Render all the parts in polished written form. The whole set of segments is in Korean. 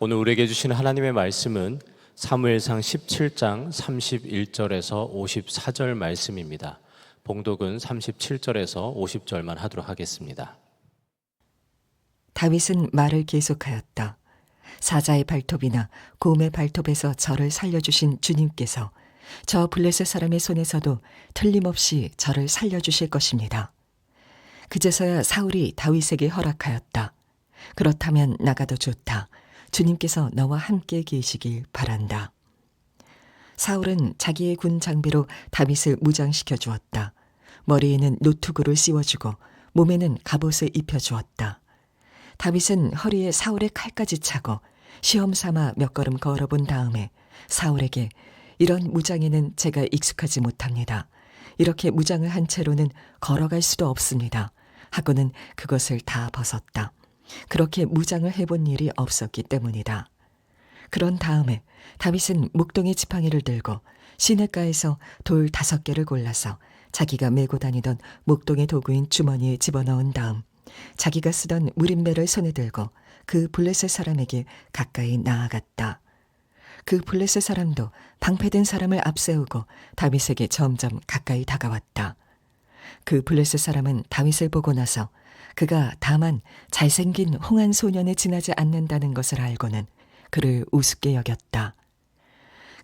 오늘 우리에게 주신 하나님의 말씀은 사무엘상 17장 31절에서 54절 말씀입니다. 봉독은 37절에서 50절만 하도록 하겠습니다. 다윗은 말을 계속하였다. 사자의 발톱이나 곰의 발톱에서 저를 살려주신 주님께서 저 블레셋 사람의 손에서도 틀림없이 저를 살려주실 것입니다. 그제서야 사울이 다윗에게 허락하였다. 그렇다면 나가도 좋다. 주님께서 너와 함께 계시길 바란다. 사울은 자기의 군 장비로 다윗을 무장시켜 주었다. 머리에는 노투구를 씌워주고 몸에는 갑옷을 입혀주었다. 다윗은 허리에 사울의 칼까지 차고 시험 삼아 몇 걸음 걸어본 다음에 사울에게 이런 무장에는 제가 익숙하지 못합니다. 이렇게 무장을 한 채로는 걸어갈 수도 없습니다. 하고는 그것을 다 벗었다. 그렇게 무장을 해본 일이 없었기 때문이다. 그런 다음에 다윗은 목동의 지팡이를 들고 시냇가에서 돌 5개를 골라서 자기가 메고 다니던 목동의 도구인 주머니에 집어넣은 다음 자기가 쓰던 무림매를 손에 들고 그 블레셋 사람에게 가까이 나아갔다. 그 블레셋 사람도 방패된 사람을 앞세우고 다윗에게 점점 가까이 다가왔다. 그 블레셋 사람은 다윗을 보고 나서 그가 다만 잘생긴 홍한 소년에 지나지 않는다는 것을 알고는 그를 우습게 여겼다.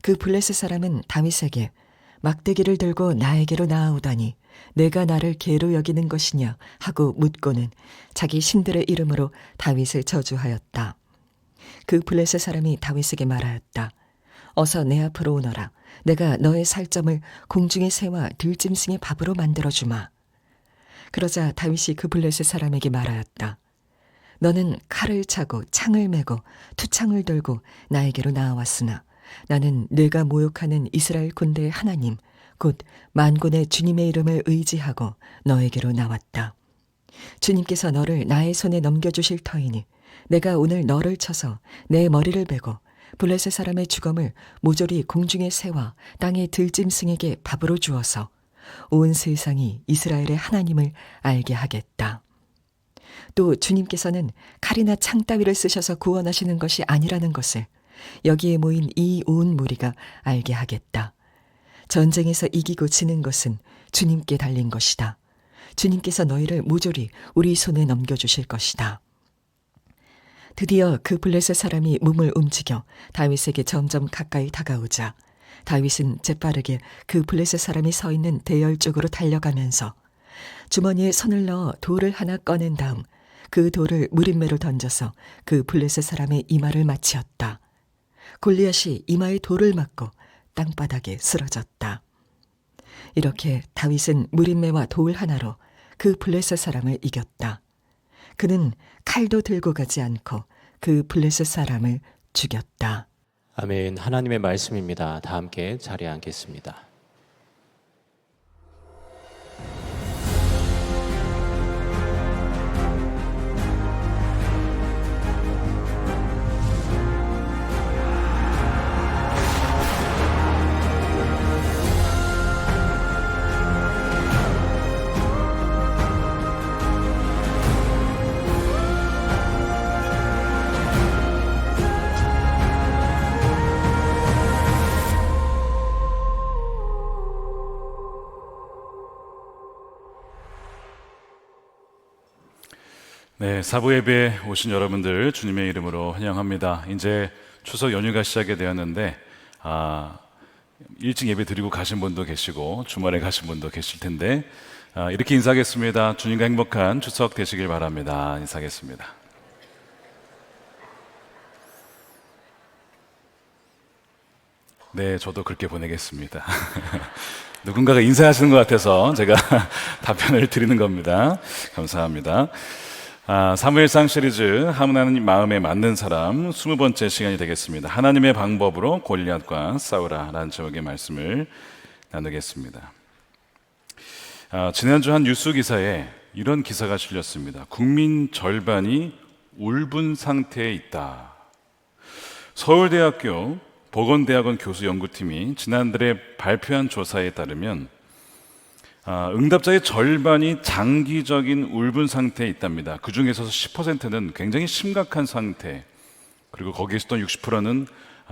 그 블레셋 사람은 다윗에게 막대기를 들고 나에게로 나아오다니 내가 나를 개로 여기는 것이냐 하고 묻고는 자기 신들의 이름으로 다윗을 저주하였다. 그 블레셋 사람이 다윗에게 말하였다. 어서 내 앞으로 오너라. 내가 너의 살점을 공중의 새와 들짐승의 밥으로 만들어주마. 그러자 다윗이 그 블레셋 사람에게 말하였다. 너는 칼을 차고 창을 메고 투창을 들고 나에게로 나아왔으나 나는 내가 모욕하는 이스라엘 군대의 하나님 곧 만군의 주님의 이름을 의지하고 너에게로 나왔다. 주님께서 너를 나의 손에 넘겨주실 터이니 내가 오늘 너를 쳐서 내 머리를 베고 블레셋 사람의 주검을 모조리 공중의 새와 땅의 들짐승에게 밥으로 주어서 온 세상이 이스라엘의 하나님을 알게 하겠다. 또 주님께서는 칼이나 창 따위를 쓰셔서 구원하시는 것이 아니라는 것을 여기에 모인 이 온 무리가 알게 하겠다. 전쟁에서 이기고 지는 것은 주님께 달린 것이다. 주님께서 너희를 모조리 우리 손에 넘겨주실 것이다. 드디어 그 블레셋 사람이 몸을 움직여 다윗에게 점점 가까이 다가오자 다윗은 재빠르게 그 블레셋 사람이 서 있는 대열 쪽으로 달려가면서 주머니에 손을 넣어 돌을 하나 꺼낸 다음 그 돌을 무림매로 던져서 그 블레셋 사람의 이마를 맞추었다. 골리앗이 이마에 돌을 맞고 땅바닥에 쓰러졌다. 이렇게 다윗은 무림매와 돌 하나로 그 블레셋 사람을 이겼다. 그는 칼도 들고 가지 않고 그 블레셋 사람을 죽였다. 아멘. 하나님의 말씀입니다. 다 함께 자리에 앉겠습니다. 네, 사부 예배에 오신 여러분들 주님의 이름으로 환영합니다. 이제 추석 연휴가 시작이 되었는데 일찍 예배 드리고 가신 분도 계시고 주말에 가신 분도 계실 텐데 이렇게 인사하겠습니다. 주님과 행복한 추석 되시길 바랍니다. 인사하겠습니다. 네, 저도 그렇게 보내겠습니다. 누군가가 인사하시는 것 같아서 제가 답변을 드리는 겁니다. 감사합니다. 사무엘상 시리즈 하나님 마음에 맞는 사람 20번째 시간이 되겠습니다. 하나님의 방법으로 골리앗과 싸우라 라는 제목의 말씀을 나누겠습니다. 지난주 한 뉴스 기사에 이런 기사가 실렸습니다. 국민 절반이 울분 상태에 있다. 서울대학교 보건대학원 교수 연구팀이 지난달에 발표한 조사에 따르면 응답자의 절반이 장기적인 울분 상태에 있답니다. 그 중에서 10%는 굉장히 심각한 상태, 그리고 거기에 있었던 60%는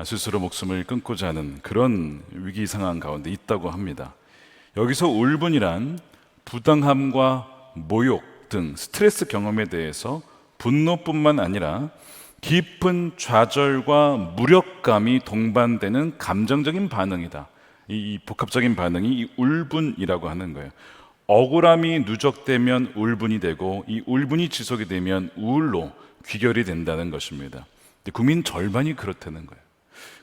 스스로 목숨을 끊고자 하는 그런 위기 상황 가운데 있다고 합니다. 여기서 울분이란 부당함과 모욕 등 스트레스 경험에 대해서 분노뿐만 아니라 깊은 좌절과 무력감이 동반되는 감정적인 반응이다. 이 복합적인 반응이 이 울분이라고 하는 거예요. 억울함이 누적되면 울분이 되고 이 울분이 지속이 되면 우울로 귀결이 된다는 것입니다. 국민 절반이 그렇다는 거예요.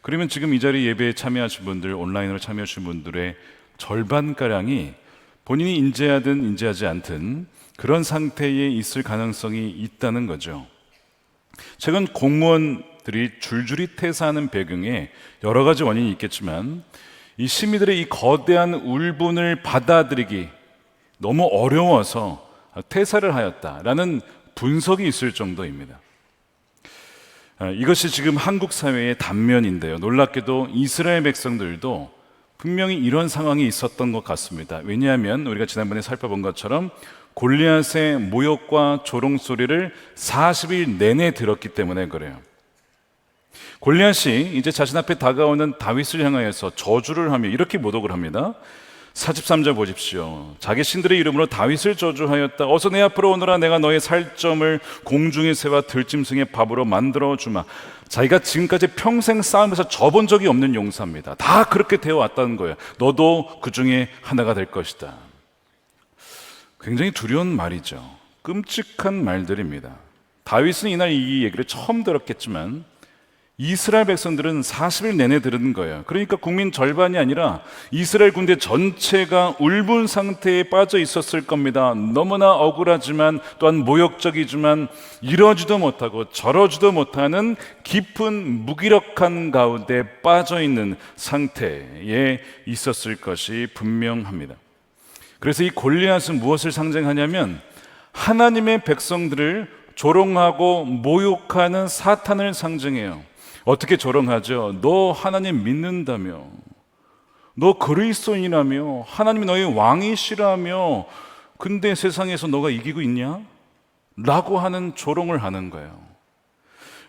그러면 지금 이 자리 예배에 참여하신 분들, 온라인으로 참여하신 분들의 절반가량이 본인이 인지하든 인지하지 않든 그런 상태에 있을 가능성이 있다는 거죠. 최근 공무원들이 줄줄이 퇴사하는 배경에 여러 가지 원인이 있겠지만 이 시민들의 이 거대한 울분을 받아들이기 너무 어려워서 퇴사를 하였다라는 분석이 있을 정도입니다. 이것이 지금 한국 사회의 단면인데요. 놀랍게도 이스라엘 백성들도 분명히 이런 상황이 있었던 것 같습니다. 왜냐하면 우리가 지난번에 살펴본 것처럼 골리앗의 모욕과 조롱 소리를 40일 내내 들었기 때문에 그래요. 골리앗이 이제 자신 앞에 다가오는 다윗을 향하여서 저주를 하며 이렇게 모독을 합니다. 43절 보십시오. 자기 신들의 이름으로 다윗을 저주하였다. 어서 내 앞으로 오너라. 내가 너의 살점을 공중의 새와 들짐승의 밥으로 만들어 주마. 자기가 지금까지 평생 싸움에서 져본 적이 없는 용사입니다. 다 그렇게 되어 왔다는 거예요. 너도 그 중에 하나가 될 것이다. 굉장히 두려운 말이죠. 끔찍한 말들입니다. 다윗은 이날 이 얘기를 처음 들었겠지만 이스라엘 백성들은 40일 내내 들은 거예요. 그러니까 국민 절반이 아니라 이스라엘 군대 전체가 울분 상태에 빠져 있었을 겁니다. 너무나 억울하지만 또한 모욕적이지만 이러지도 못하고 저러지도 못하는 깊은 무기력한 가운데 빠져 있는 상태에 있었을 것이 분명합니다. 그래서 이 골리앗은 무엇을 상징하냐면 하나님의 백성들을 조롱하고 모욕하는 사탄을 상징해요. 어떻게 조롱하죠? 너 하나님 믿는다며, 너 그리스도인이라며, 하나님이 너의 왕이시라며, 근데 세상에서 너가 이기고 있냐? 라고 하는 조롱을 하는 거예요.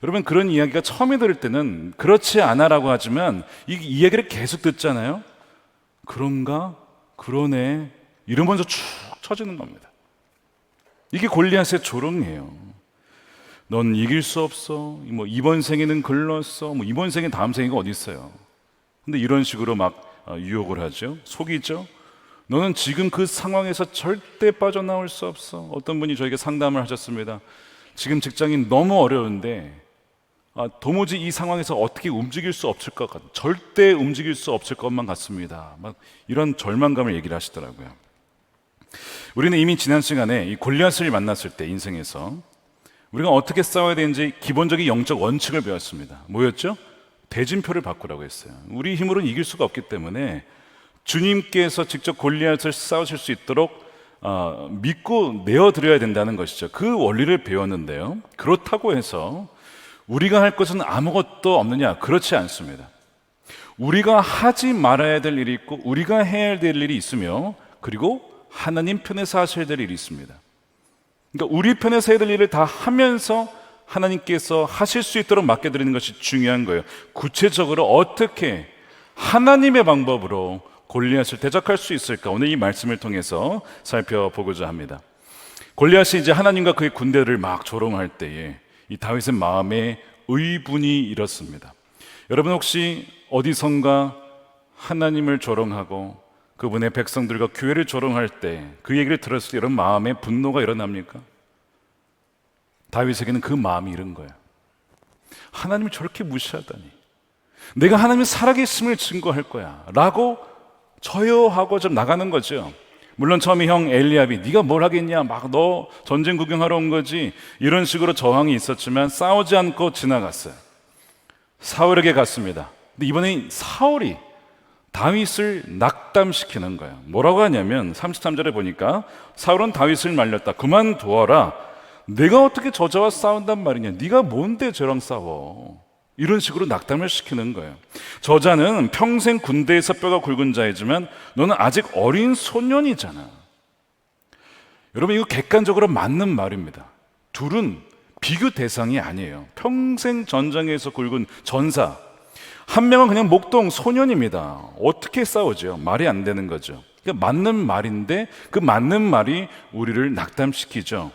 여러분, 그런 이야기가 처음에 들을 때는 그렇지 않아라고 하지만 이 이야기를 계속 듣잖아요. 그런가? 그러네. 이러면서 축 처지는 겁니다. 이게 골리앗의 조롱이에요. 넌 이길 수 없어. 뭐 이번 생에는 글렀어. 뭐 이번 생에 다음 생에가 어디 있어요. 근데 이런 식으로 막 유혹을 하죠. 속이죠. 너는 지금 그 상황에서 절대 빠져나올 수 없어. 어떤 분이 저에게 상담을 하셨습니다. 지금 직장이 너무 어려운데 도무지 이 상황에서 어떻게 움직일 수 없을 것 같아. 절대 움직일 수 없을 것만 같습니다. 막 이런 절망감을 얘기를 하시더라고요. 우리는 이미 지난 시간에 이 골리앗을 만났을 때 인생에서 우리가 어떻게 싸워야 되는지 기본적인 영적 원칙을 배웠습니다. 뭐였죠? 대진표를 바꾸라고 했어요. 우리 힘으로는 이길 수가 없기 때문에 주님께서 직접 골리앗을 싸우실 수 있도록 믿고 내어드려야 된다는 것이죠. 그 원리를 배웠는데요. 그렇다고 해서 우리가 할 것은 아무것도 없느냐? 그렇지 않습니다. 우리가 하지 말아야 될 일이 있고 우리가 해야 될 일이 있으며 그리고 하나님 편에서 하셔야 될 일이 있습니다. 그러니까 우리 편에서 해야 될 일을 다 하면서 하나님께서 하실 수 있도록 맡겨드리는 것이 중요한 거예요. 구체적으로 어떻게 하나님의 방법으로 골리앗을 대적할 수 있을까? 오늘 이 말씀을 통해서 살펴보고자 합니다. 골리앗이 이제 하나님과 그의 군대를 막 조롱할 때에 이 다윗의 마음에 의분이 일었습니다. 여러분 혹시 어디선가 하나님을 조롱하고 그분의 백성들과 교회를 조롱할 때 그 얘기를 들었을 때 이런 마음에 분노가 일어납니까? 다윗에게는 그 마음이 이런 거예요. 하나님을 저렇게 무시하다니. 내가 하나님이 살아계심을 증거할 거야 라고 저요하고 좀 나가는 거죠. 물론 처음에 형 엘리압이 네가 뭘 하겠냐, 막 너 전쟁 구경하러 온 거지, 이런 식으로 저항이 있었지만 싸우지 않고 지나갔어요. 사울에게 갔습니다. 근데 이번에 사울이 다윗을 낙담시키는 거예요. 뭐라고 하냐면 33절에 보니까 사울은 다윗을 말렸다. 그만두어라. 내가 어떻게 저자와 싸운단 말이냐. 네가 뭔데 저랑 싸워. 이런 식으로 낙담을 시키는 거예요. 저자는 평생 군대에서 뼈가 굵은 자이지만 너는 아직 어린 소년이잖아. 여러분 이거 객관적으로 맞는 말입니다. 둘은 비교 대상이 아니에요. 평생 전장에서 굵은 전사. 한 명은 그냥 목동 소년입니다. 어떻게 싸우죠? 말이 안 되는 거죠. 그러니까 맞는 말인데 그 맞는 말이 우리를 낙담시키죠.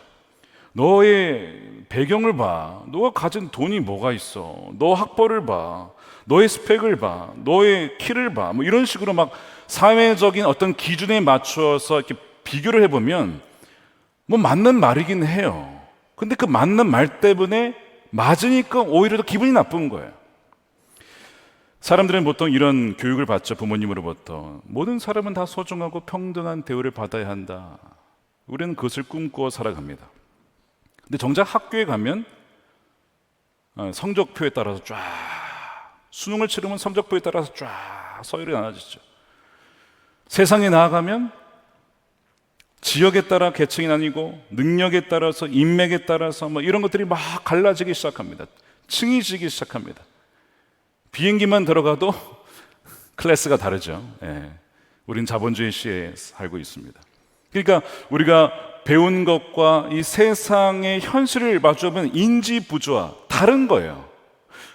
너의 배경을 봐. 너가 가진 돈이 뭐가 있어. 너 학벌을 봐. 너의 스펙을 봐. 너의 키를 봐. 뭐 이런 식으로 막 사회적인 어떤 기준에 맞추어서 이렇게 비교를 해보면 뭐 맞는 말이긴 해요. 근데 그 맞는 말 때문에 맞으니까 오히려 더 기분이 나쁜 거예요. 사람들은 보통 이런 교육을 받죠. 부모님으로부터. 모든 사람은 다 소중하고 평등한 대우를 받아야 한다. 우리는 그것을 꿈꾸어 살아갑니다. 근데 정작 학교에 가면 성적표에 따라서 쫙, 수능을 치르면 성적표에 따라서 쫙 서열이 나눠지죠. 세상에 나아가면 지역에 따라 계층이 나뉘고 능력에 따라서 인맥에 따라서 뭐 이런 것들이 막 갈라지기 시작합니다. 층이 지기 시작합니다. 비행기만 들어가도 클래스가 다르죠. 예. 우린 자본주의 시대에 살고 있습니다. 그러니까 우리가 배운 것과 이 세상의 현실을 마주하면 인지 부조화 다른 거예요.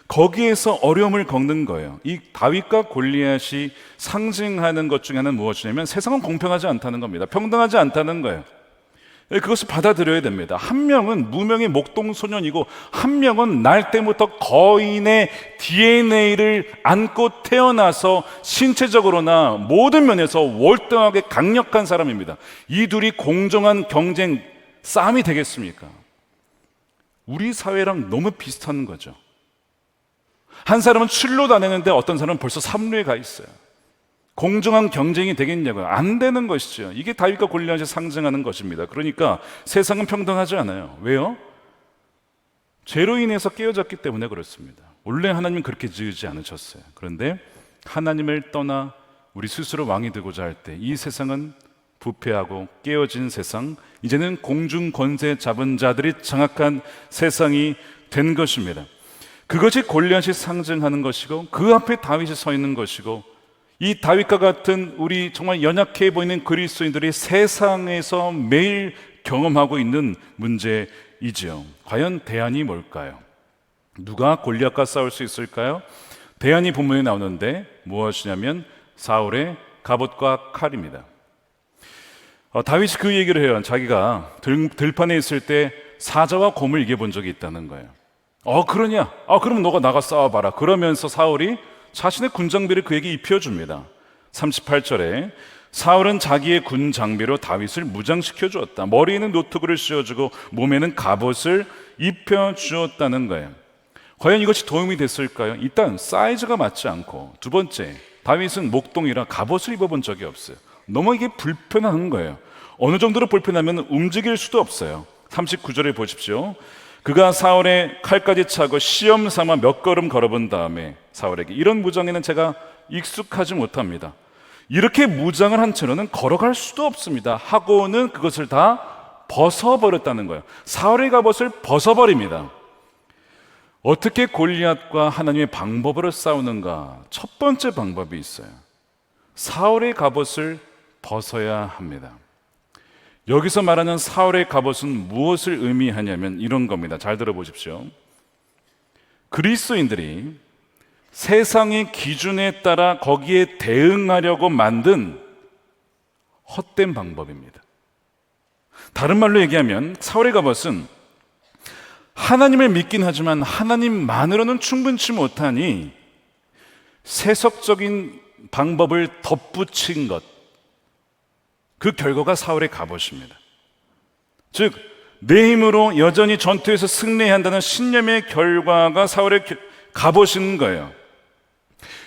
거기에서 어려움을 겪는 거예요. 이 다윗과 골리앗이 상징하는 것 중에 하나는 무엇이냐면 세상은 공평하지 않다는 겁니다. 평등하지 않다는 거예요. 그것을 받아들여야 됩니다. 한 명은 무명의 목동 소년이고 한 명은 날 때부터 거인의 DNA를 안고 태어나서 신체적으로나 모든 면에서 월등하게 강력한 사람입니다. 이 둘이 공정한 경쟁 싸움이 되겠습니까? 우리 사회랑 너무 비슷한 거죠. 한 사람은 7로 다니는데 어떤 사람은 벌써 3루에 가 있어요. 공정한 경쟁이 되겠냐고요? 안 되는 것이죠. 이게 다윗과 골리앗이 상징하는 것입니다. 그러니까 세상은 평등하지 않아요. 왜요? 죄로 인해서 깨어졌기 때문에 그렇습니다. 원래 하나님은 그렇게 지으지 않으셨어요. 그런데 하나님을 떠나 우리 스스로 왕이 되고자 할 때 이 세상은 부패하고 깨어진 세상, 이제는 공중 권세 잡은 자들이 장악한 세상이 된 것입니다. 그것이 골리앗이 상징하는 것이고 그 앞에 다윗이 서 있는 것이고 이 다윗과 같은 우리 정말 연약해 보이는 그리스도인들이 세상에서 매일 경험하고 있는 문제이지요. 과연 대안이 뭘까요? 누가 골리앗과 싸울 수 있을까요? 대안이 본문에 나오는데 무엇이냐면 사울의 갑옷과 칼입니다. 다윗이 그 얘기를 해요. 자기가 들판에 있을 때 사자와 곰을 이겨본 적이 있다는 거예요. 그러냐? 그러면 너가 나가 싸워봐라. 그러면서 사울이 자신의 군 장비를 그에게 입혀줍니다. 38절에 사울은 자기의 군 장비로 다윗을 무장시켜 주었다. 머리에는 노트구를 씌워주고 몸에는 갑옷을 입혀주었다는 거예요. 과연 이것이 도움이 됐을까요? 일단 사이즈가 맞지 않고, 두 번째 다윗은 목동이라 갑옷을 입어본 적이 없어요. 너무 이게 불편한 거예요. 어느 정도로 불편하면 움직일 수도 없어요. 39절에 보십시오. 그가 사울의 칼까지 차고 시험 삼아 몇 걸음 걸어본 다음에 사울에게 이런 무장에는 제가 익숙하지 못합니다. 이렇게 무장을 한 채로는 걸어갈 수도 없습니다. 하고는 그것을 다 벗어버렸다는 거예요. 사울의 갑옷을 벗어버립니다. 어떻게 골리앗과 하나님의 방법으로 싸우는가? 첫 번째 방법이 있어요. 사울의 갑옷을 벗어야 합니다. 여기서 말하는 사울의 갑옷은 무엇을 의미하냐면 이런 겁니다. 잘 들어보십시오. 그리스도인들이 세상의 기준에 따라 거기에 대응하려고 만든 헛된 방법입니다. 다른 말로 얘기하면 사울의 갑옷은 하나님을 믿긴 하지만 하나님만으로는 충분치 못하니 세속적인 방법을 덧붙인 것, 그 결과가 사울의 갑옷입니다. 즉 내 힘으로 여전히 전투에서 승리해야 한다는 신념의 결과가 사울의 갑옷인 거예요.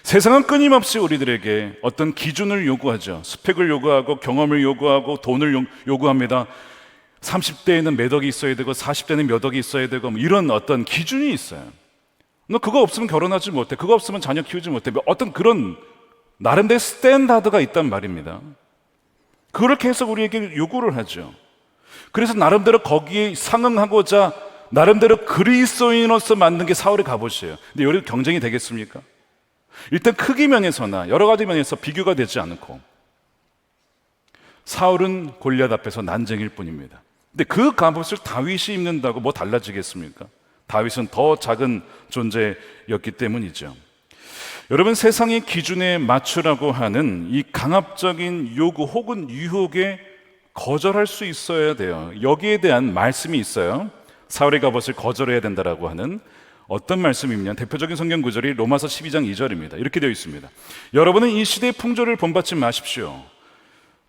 세상은 끊임없이 우리들에게 어떤 기준을 요구하죠. 스펙을 요구하고 경험을 요구하고 돈을 요구합니다. 30대에는 몇 억이 있어야 되고 40대는 몇 억이 있어야 되고 뭐 이런 어떤 기준이 있어요. 너 그거 없으면 결혼하지 못해. 그거 없으면 자녀 키우지 못해. 어떤 그런 나름대로 스탠다드가 있단 말입니다. 그렇게 해서 우리에게 요구를 하죠. 그래서 나름대로 거기에 상응하고자 나름대로 그리스도인으로서 만든 게 사울의 갑옷이에요. 근데 여기 경쟁이 되겠습니까? 일단 크기 면에서나 여러 가지 면에서 비교가 되지 않고 사울은 골리앗 앞에서 난쟁일 뿐입니다. 근데 그 갑옷을 다윗이 입는다고 뭐 달라지겠습니까? 다윗은 더 작은 존재였기 때문이죠. 여러분, 세상의 기준에 맞추라고 하는 이 강압적인 요구 혹은 유혹에 거절할 수 있어야 돼요. 여기에 대한 말씀이 있어요. 사울의 갑옷을 거절해야 된다라고 하는 어떤 말씀이냐, 대표적인 성경 구절이 로마서 12장 2절입니다. 이렇게 되어 있습니다. 여러분은 이 시대의 풍조를 본받지 마십시오.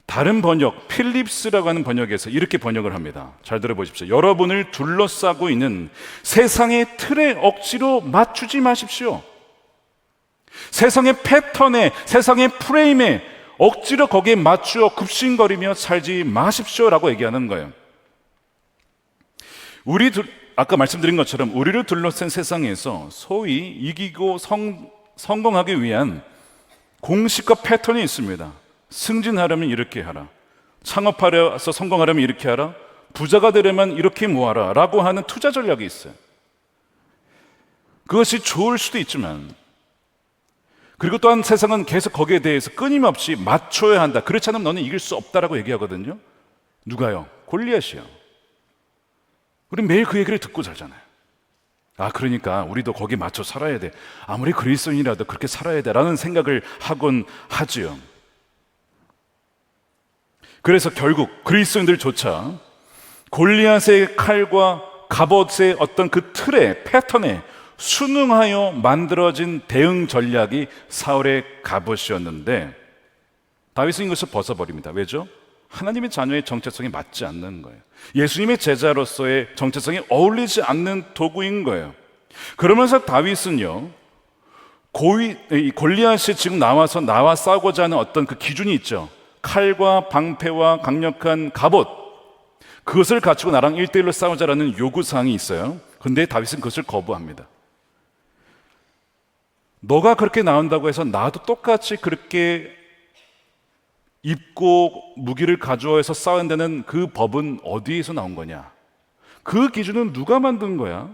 다른 번역, 필립스라고 하는 번역에서 이렇게 번역을 합니다. 잘 들어보십시오. 여러분을 둘러싸고 있는 세상의 틀에 억지로 맞추지 마십시오. 세상의 패턴에, 세상의 프레임에 억지로 거기에 맞추어 굽신거리며 살지 마십시오라고 얘기하는 거예요. 아까 말씀드린 것처럼 우리를 둘러싼 세상에서 소위 이기고 성공하기 위한 공식과 패턴이 있습니다. 승진하려면 이렇게 하라, 창업하려서 성공하려면 이렇게 하라, 부자가 되려면 이렇게 모아라 라고 하는 투자 전략이 있어요. 그것이 좋을 수도 있지만, 그리고 또한 세상은 계속 거기에 대해서 끊임없이 맞춰야 한다, 그렇지 않으면 너는 이길 수 없다라고 얘기하거든요. 누가요? 골리앗이요. 우리 매일 그 얘기를 듣고 살잖아요. 그러니까 우리도 거기에 맞춰 살아야 돼, 아무리 그리스도인이라도 그렇게 살아야 돼 라는 생각을 하곤 하지요. 그래서 결국 그리스도인들조차 골리앗의 칼과 갑옷의 어떤 그 틀에, 패턴에 순응하여 만들어진 대응 전략이 사울의 갑옷이었는데, 다윗은 이것을 벗어버립니다. 왜죠? 하나님의 자녀의 정체성에 맞지 않는 거예요. 예수님의 제자로서의 정체성에 어울리지 않는 도구인 거예요. 그러면서 다윗은요, 골리앗이 지금 나와 싸우고자 하는 어떤 그 기준이 있죠. 칼과 방패와 강력한 갑옷, 그것을 갖추고 나랑 1대1로 싸우자라는 요구사항이 있어요. 그런데 다윗은 그것을 거부합니다. 너가 그렇게 나온다고 해서 나도 똑같이 그렇게 입고 무기를 가져와서 싸운다는 그 법은 어디에서 나온 거냐? 그 기준은 누가 만든 거야?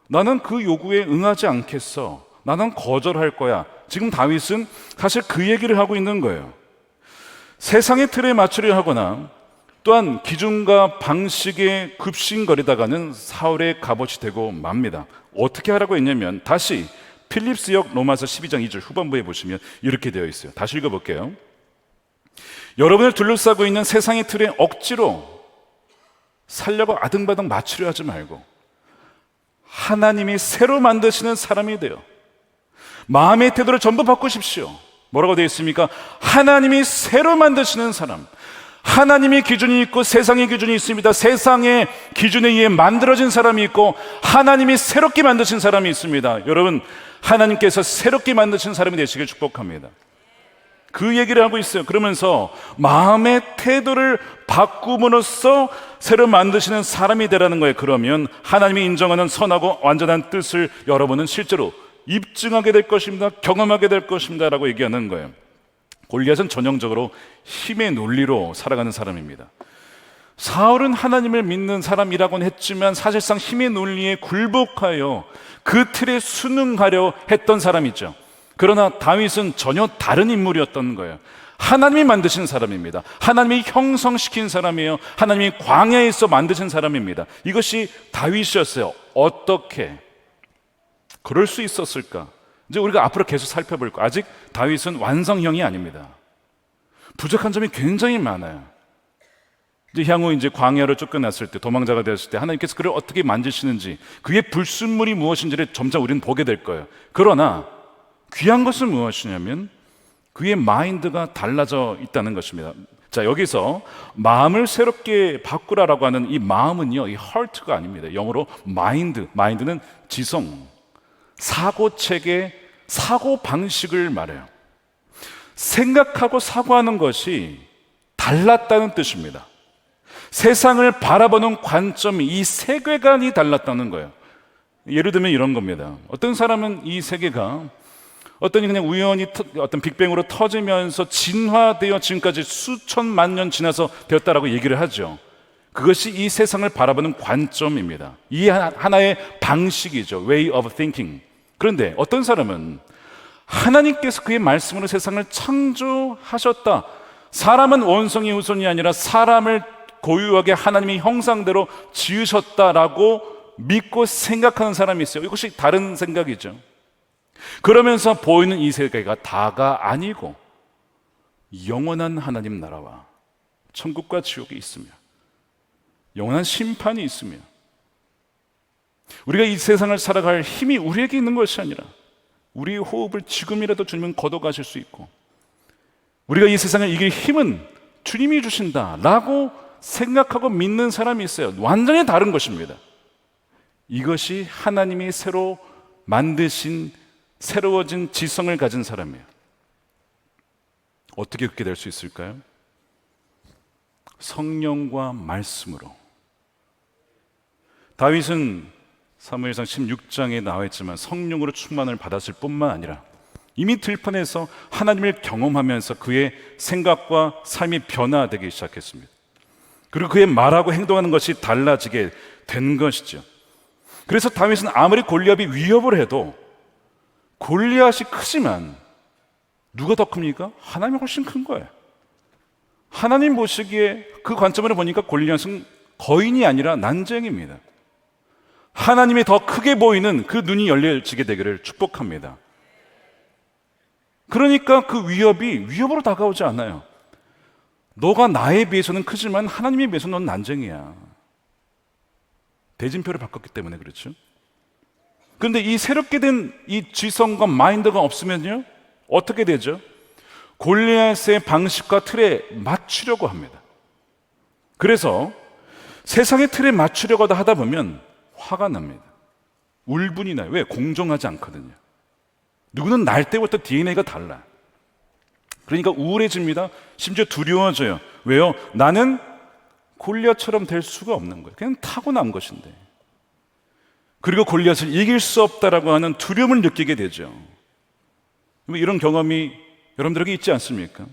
나는 그 요구에 응하지 않겠어. 나는 거절할 거야. 지금 다윗은 사실 그 얘기를 하고 있는 거예요. 세상의 틀에 맞추려 하거나 또한 기준과 방식에 급신거리다가는 사울의 갑옷이 되고 맙니다. 어떻게 하라고 했냐면, 다시 필립스역 로마서 12장 2절 후반부에 보시면 이렇게 되어 있어요. 다시 읽어볼게요. 여러분을 둘러싸고 있는 세상의 틀에 억지로 살려고 아등바등 맞추려 하지 말고 하나님이 새로 만드시는 사람이 되어 마음의 태도를 전부 바꾸십시오. 뭐라고 되어 있습니까? 하나님이 새로 만드시는 사람. 하나님의 기준이 있고 세상의 기준이 있습니다. 세상의 기준에 의해 만들어진 사람이 있고 하나님이 새롭게 만드신 사람이 있습니다. 여러분, 하나님께서 새롭게 만드신 사람이 되시길 축복합니다. 그 얘기를 하고 있어요. 그러면서 마음의 태도를 바꿈으로써 새로 만드시는 사람이 되라는 거예요. 그러면 하나님이 인정하는 선하고 완전한 뜻을 여러분은 실제로 입증하게 될 것입니다. 경험하게 될 것입니다 라고 얘기하는 거예요. 골리앗은 전형적으로 힘의 논리로 살아가는 사람입니다. 사울은 하나님을 믿는 사람이라고는 했지만 사실상 힘의 논리에 굴복하여 그 틀에 순응하려 했던 사람이죠. 그러나 다윗은 전혀 다른 인물이었던 거예요. 하나님이 만드신 사람입니다. 하나님이 형성시킨 사람이에요. 하나님이 광야에서 만드신 사람입니다. 이것이 다윗이었어요. 어떻게 그럴 수 있었을까? 이제 우리가 앞으로 계속 살펴볼 거예요. 아직 다윗은 완성형이 아닙니다. 부족한 점이 굉장히 많아요. 이제 향후 이제 광야로 쫓겨났을 때, 도망자가 되었을 때 하나님께서 그를 어떻게 만드시는지, 그의 불순물이 무엇인지를 점차 우리는 보게 될 거예요. 그러나 귀한 것은 무엇이냐면 그의 마인드가 달라져 있다는 것입니다. 자, 여기서 마음을 새롭게 바꾸라라고 하는 이 마음은요, 이 heart가 아닙니다. 영어로 마인드는 지성, 사고체계, 사고 방식을 말해요. 생각하고 사고하는 것이 달랐다는 뜻입니다. 세상을 바라보는 관점이, 이 세계관이 달랐다는 거예요. 예를 들면 이런 겁니다. 어떤 사람은 이 세계가 어떤 그냥 우연히 어떤 빅뱅으로 터지면서 진화되어 지금까지 수천만 년 지나서 되었다라고 얘기를 하죠. 그것이 이 세상을 바라보는 관점입니다. 이 하나의 방식이죠. way of thinking. 그런데 어떤 사람은 하나님께서 그의 말씀으로 세상을 창조하셨다. 사람은 원성의 후손이 아니라 사람을 고유하게 하나님의 형상대로 지으셨다라고 믿고 생각하는 사람이 있어요. 이것이 다른 생각이죠. 그러면서 보이는 이 세계가 다가 아니고 영원한 하나님 나라와 천국과 지옥이 있으며 영원한 심판이 있으며 우리가 이 세상을 살아갈 힘이 우리에게 있는 것이 아니라 우리의 호흡을 지금이라도 주님은 걷어가실 수 있고 우리가 이 세상을 이길 힘은 주님이 주신다라고 생각하고 믿는 사람이 있어요. 완전히 다른 것입니다. 이것이 하나님이 새로 만드신 새로워진 지성을 가진 사람이에요. 어떻게 그렇게 될 수 있을까요? 성령과 말씀으로. 다윗은 사무엘상 16장에 나와 있지만 성령으로 충만을 받았을 뿐만 아니라 이미 들판에서 하나님을 경험하면서 그의 생각과 삶이 변화되기 시작했습니다. 그리고 그의 말하고 행동하는 것이 달라지게 된 것이죠. 그래서 다윗은 아무리 골리앗이 위협을 해도 골리앗이 크지만 누가 더 큽니까? 하나님이 훨씬 큰 거예요. 하나님 보시기에 그 관점으로 보니까 골리앗은 거인이 아니라 난쟁이입니다. 하나님이 더 크게 보이는 그 눈이 열려지게 되기를 축복합니다. 그러니까 그 위협이 위협으로 다가오지 않아요. 너가 나에 비해서는 크지만 하나님에 비해서는 넌 난쟁이야. 대진표를 바꿨기 때문에 그렇죠. 그런데 이 새롭게 된 이 지성과 마인드가 없으면요 어떻게 되죠? 골리앗의 방식과 틀에 맞추려고 합니다. 그래서 세상의 틀에 맞추려고 하다 보면 화가 납니다. 울분이 나요. 왜? 공정하지 않거든요. 누구는 날 때부터 DNA가 달라. 그러니까 우울해집니다. 심지어 두려워져요. 왜요? 나는 골리앗처럼 될 수가 없는 거예요. 그냥 타고난 것인데. 그리고 골리앗을 이길 수 없다라고 하는 두려움을 느끼게 되죠. 이런 경험이 여러분들에게 있지 않습니까?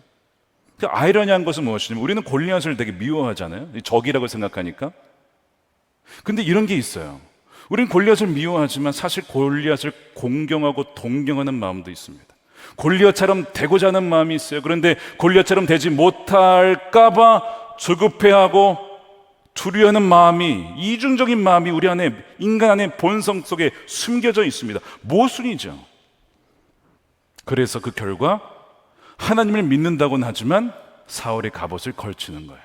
그 아이러니한 것은 무엇이냐면 우리는 골리앗을 되게 미워하잖아요. 적이라고 생각하니까. 근데 이런 게 있어요. 우리는 골리앗을 미워하지만 사실 골리앗을 공경하고 동경하는 마음도 있습니다. 골리앗처럼 되고자 하는 마음이 있어요. 그런데 골리앗처럼 되지 못할까 봐 조급해하고 두려워하는 마음이, 이중적인 마음이 우리 안에, 인간 안에 본성 속에 숨겨져 있습니다. 모순이죠. 그래서 그 결과 하나님을 믿는다고는 하지만 사울의 갑옷을 걸치는 거예요.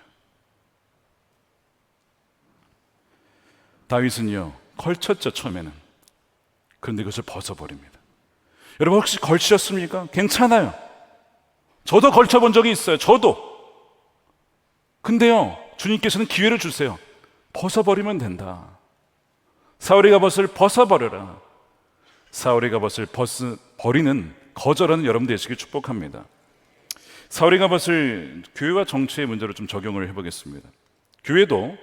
다윗은요 걸쳤죠 처음에는. 그런데 그것을 벗어버립니다. 여러분 혹시 걸치셨습니까? 괜찮아요. 저도 걸쳐본 적이 있어요. 저도. 근데요 주님께서는 기회를 주세요. 벗어버리면 된다. 사울의 갑옷을 벗어버려라. 사울의 갑옷을 버리는 거절하는 여러분 되시길 축복합니다. 사울의 갑옷을 교회와 정치의 문제로 좀 적용을 해보겠습니다. 교회도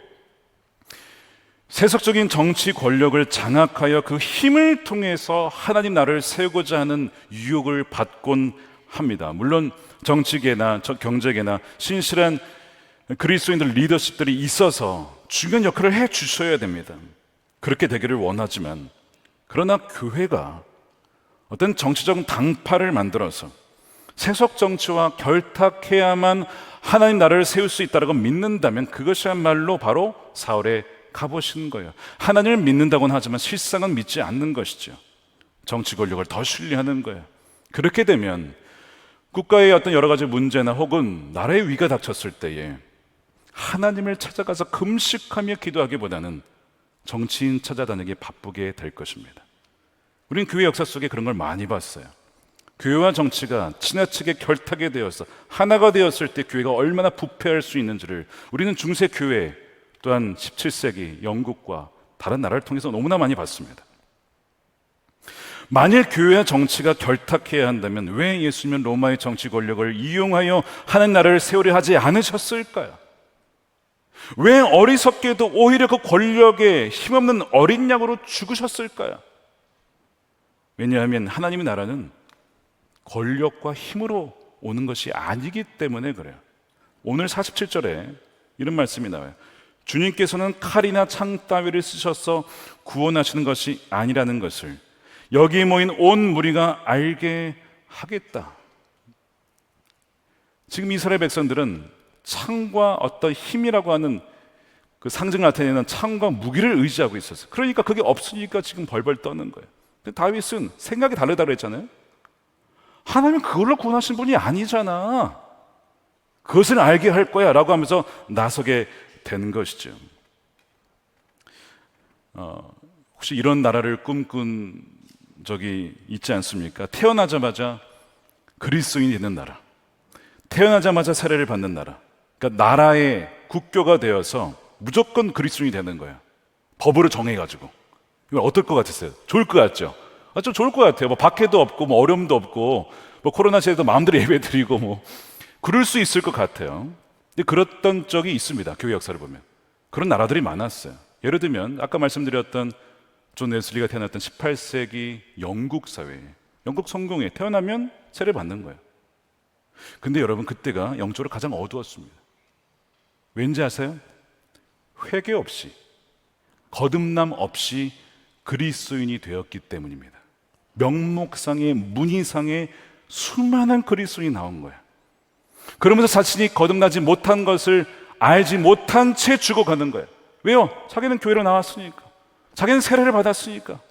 세속적인 정치 권력을 장악하여 그 힘을 통해서 하나님 나라를 세우고자 하는 유혹을 받곤 합니다. 물론 정치계나 경제계나 신실한 그리스도인들 리더십들이 있어서 중요한 역할을 해 주셔야 됩니다. 그렇게 되기를 원하지만 그러나 교회가 어떤 정치적 당파를 만들어서 세속 정치와 결탁해야만 하나님 나라를 세울 수 있다고 믿는다면 그것이야말로 바로 사울의 갑옷인 거예요. 하나님을 믿는다고는 하지만 실상은 믿지 않는 것이죠. 정치 권력을 더 신뢰하는 거예요. 그렇게 되면 국가의 어떤 여러 가지 문제나 혹은 나라의 위기가 닥쳤을 때에 하나님을 찾아가서 금식하며 기도하기보다는 정치인 찾아다니기 바쁘게 될 것입니다. 우리는 교회 역사 속에 그런 걸 많이 봤어요. 교회와 정치가 지나치게 결탁이 되어서 하나가 되었을 때 교회가 얼마나 부패할 수 있는지를 우리는 중세 교회 또한 17세기 영국과 다른 나라를 통해서 너무나 많이 봤습니다. 만일 교회와 정치가 결탁해야 한다면 왜 예수님은 로마의 정치 권력을 이용하여 하나님 나라를 세우려 하지 않으셨을까요? 왜 어리석게도 오히려 그 권력에 힘없는 어린 양으로 죽으셨을까요? 왜냐하면 하나님의 나라는 권력과 힘으로 오는 것이 아니기 때문에 그래요. 오늘 47절에 이런 말씀이 나와요. 주님께서는 칼이나 창 따위를 쓰셔서 구원하시는 것이 아니라는 것을 여기 모인 온 무리가 알게 하겠다. 지금 이스라엘 백성들은 창과 어떤 힘이라고 하는 그 상징을 나타내는 창과 무기를 의지하고 있었어요. 그러니까 그게 없으니까 지금 벌벌 떠는 거예요. 근데 다윗은 생각이 다르다고 했잖아요. 하나님은 그걸로 구원하신 분이 아니잖아. 그것을 알게 할 거야 라고 하면서 나서게 되는 것이죠. 혹시 이런 나라를 꿈꾼 적이 있지 않습니까? 태어나자마자 그리스도인이 되는 나라, 태어나자마자 세례를 받는 나라, 그러니까 나라의 국교가 되어서 무조건 그리스도인이 되는 거예요. 법으로 정해가지고. 이건 어떨 것 같으세요? 좋을 것 같죠? 좀 좋을 것 같아요. 뭐 박해도 없고 뭐 어려움도 없고 뭐 코로나 시대에도 마음대로 예배 드리고 뭐 그럴 수 있을 것 같아요. 근데 그랬던 적이 있습니다. 교회 역사를 보면 그런 나라들이 많았어요. 예를 들면 아까 말씀드렸던 존 웨슬리가 태어났던 18세기 영국 사회, 영국 성공에 태어나면 세례를 받는 거예요. 근데 여러분 그때가 영적으로 가장 어두웠습니다. 왠지 아세요? 회개 없이, 거듭남 없이 그리스도인이 되었기 때문입니다. 명목상의, 문의상의 수많은 그리스도인이 나온 거예요. 그러면서 자신이 거듭나지 못한 것을 알지 못한 채 죽어가는 거예요. 왜요? 자기는 교회로 나왔으니까, 자기는 세례를 받았으니까.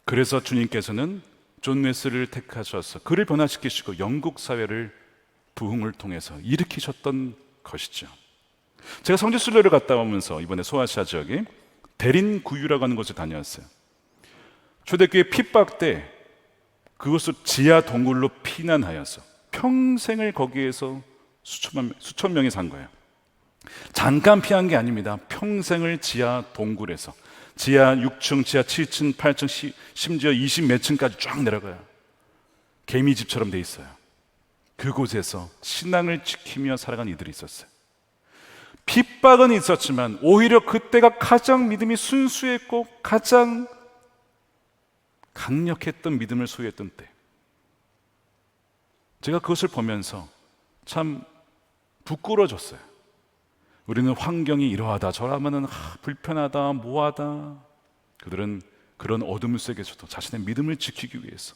그래서 주님께서는 존 웨슬리를 택하셔서 그를 변화시키시고 영국 사회를 부흥을 통해서 일으키셨던 것이죠. 제가 성지순례를 갔다 오면서 이번에 소아시아 지역에 대린구유라고 하는 곳에 다녀왔어요. 초대교회 핍박 때 그곳을 지하 동굴로 피난하여서 평생을 거기에서 수천 명이 산 거예요. 잠깐 피한 게 아닙니다. 평생을 지하 동굴에서 지하 6층, 지하 7층, 8층, 심지어 20 몇 층까지 쫙 내려가요. 개미집처럼 돼 있어요. 그곳에서 신앙을 지키며 살아간 이들이 있었어요. 핍박은 있었지만 오히려 그때가 가장 믿음이 순수했고 가장 강력했던 믿음을 소유했던 때. 제가 그것을 보면서 참 부끄러워졌어요. 우리는 환경이 이러하다 저러하면 불편하다 뭐하다. 그들은 그런 어둠 속에서도 자신의 믿음을 지키기 위해서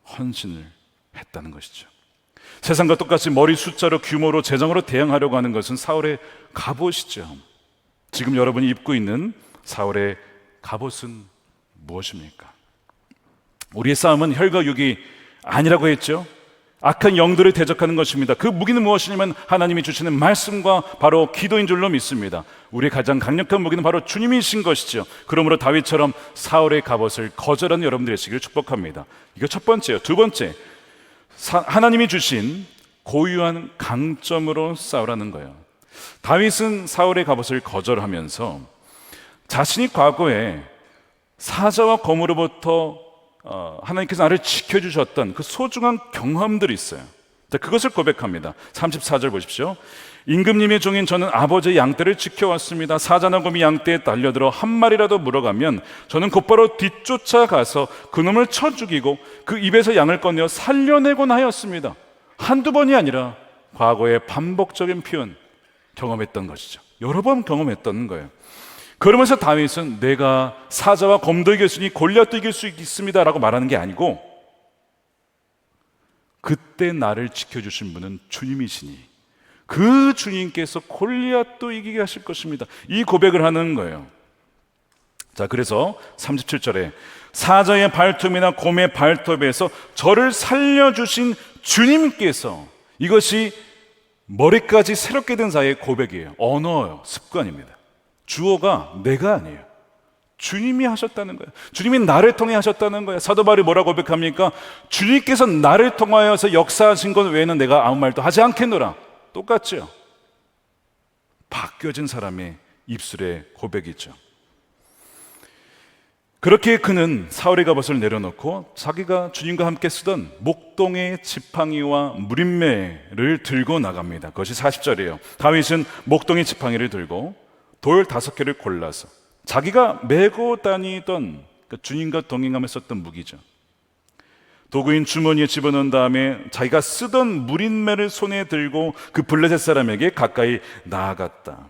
헌신을 했다는 것이죠. 세상과 똑같이 머리 숫자로 규모로 재정으로 대응하려고 하는 것은 사울의 갑옷이죠. 지금 여러분이 입고 있는 사울의 갑옷은 무엇입니까? 우리의 싸움은 혈과 육이 아니라고 했죠. 악한 영들을 대적하는 것입니다. 그 무기는 무엇이냐면 하나님이 주시는 말씀과 바로 기도인 줄로 믿습니다. 우리의 가장 강력한 무기는 바로 주님이신 것이죠. 그러므로 다윗처럼 사울의 갑옷을 거절하는 여러분들의 시기를 축복합니다. 이거 첫 번째요. 두 번째, 하나님이 주신 고유한 강점으로 싸우라는 거예요. 다윗은 사울의 갑옷을 거절하면서 자신이 과거에 사자와 검으로부터 하나님께서 나를 지켜주셨던 그 소중한 경험들이 있어요. 자, 그것을 고백합니다. 34절 보십시오. 임금님의 종인 저는 아버지의 양떼를 지켜왔습니다. 사자나 곰이 양떼에 달려들어 한 마리라도 물어가면 저는 곧바로 뒤쫓아가서 그놈을 쳐 죽이고 그 입에서 양을 꺼내어 살려내곤 하였습니다. 한두 번이 아니라 과거의 반복적인 표현 경험했던 것이죠. 여러 번 경험했던 거예요. 그러면서 다윗은 내가 사자와 곰도 이겼으니 골리앗도 이길 수 있습니다 라고 말하는 게 아니고 그때 나를 지켜주신 분은 주님이시니 그 주님께서 골리앗도 이기게 하실 것입니다. 이 고백을 하는 거예요. 자, 그래서 37절에 사자의 발톱이나 곰의 발톱에서 저를 살려주신 주님께서, 이것이 머리까지 새롭게 된 자의 고백이에요. 언어요, 습관입니다. 주어가 내가 아니에요. 주님이 하셨다는 거예요. 주님이 나를 통해 하셨다는 거예요. 사도 바울이 뭐라고 고백합니까? 주님께서 나를 통하여서 역사하신 것 외에는 내가 아무 말도 하지 않겠노라. 똑같죠? 바뀌어진 사람의 입술의 고백이죠. 그렇게 그는 사울의 갑옷을 내려놓고 자기가 주님과 함께 쓰던 목동의 지팡이와 무림매를 들고 나갑니다. 그것이 40절이에요. 다윗은 목동의 지팡이를 들고 돌 5개를 골라서 자기가 메고 다니던, 그러니까 주님과 동행하며 썼던 무기죠. 도구인 주머니에 집어넣은 다음에 자기가 쓰던 무림매를 손에 들고 그 블레셋 사람에게 가까이 나아갔다.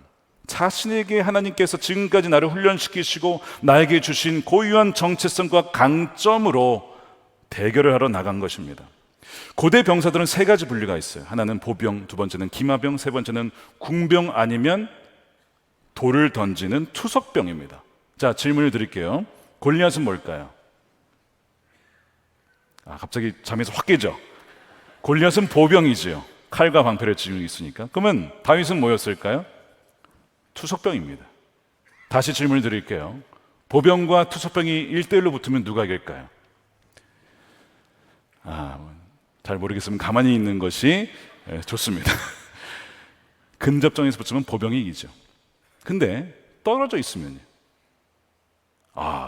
자신에게 하나님께서 지금까지 나를 훈련시키시고 나에게 주신 고유한 정체성과 강점으로 대결을 하러 나간 것입니다. 고대 병사들은 3가지 분류가 있어요. 하나는 보병, 두 번째는 기마병, 세 번째는 궁병 아니면 돌을 던지는 투석병입니다. 자, 질문을 드릴게요. 골리앗은 뭘까요? 갑자기 잠에서 확 깨죠. 골리앗은 보병이지요. 칼과 방패를 지니고 있으니까. 그러면 다윗은 뭐였을까요? 투석병입니다. 다시 질문을 드릴게요. 보병과 투석병이 1대1로 붙으면 누가 이길까요? 잘 모르겠으면 가만히 있는 것이 좋습니다. 근접전에서 붙으면 보병이 이기죠. 근데 떨어져 있으면요.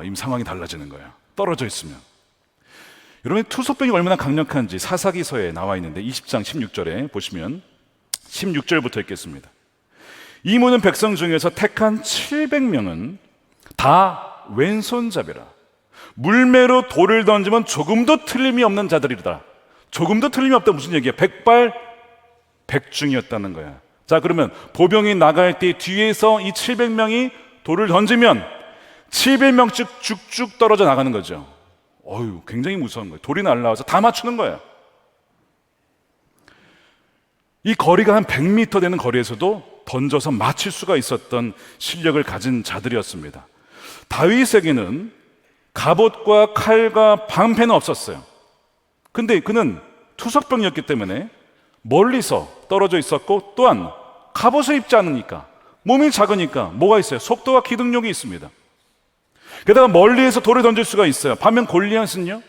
이미 상황이 달라지는 거예요. 떨어져 있으면. 여러분, 투석병이 얼마나 강력한지 사사기서에 나와 있는데 20장 16절에 보시면 16절부터 읽겠습니다. 이 모든 백성 중에서 택한 700명은 다 왼손잡이라. 물매로 돌을 던지면 조금도 틀림이 없는 자들이다. 조금도 틀림이 없다 무슨 얘기야? 백발백중이었다는 거야. 자, 그러면 보병이 나갈 때 뒤에서 이 700명이 돌을 던지면 700명씩 쭉쭉 떨어져 나가는 거죠. 굉장히 무서운 거예요. 돌이 날라와서 다 맞추는 거예요. 이 거리가 한 100m 되는 거리에서도 던져서 맞힐 수가 있었던 실력을 가진 자들이었습니다. 다윗에게는 갑옷과 칼과 방패는 없었어요. 근데 그는 투석병이었기 때문에 멀리서 떨어져 있었고, 또한 갑옷을 입지 않으니까, 몸이 작으니까 뭐가 있어요? 속도와 기동력이 있습니다. 게다가 멀리에서 돌을 던질 수가 있어요. 반면 골리앗은요,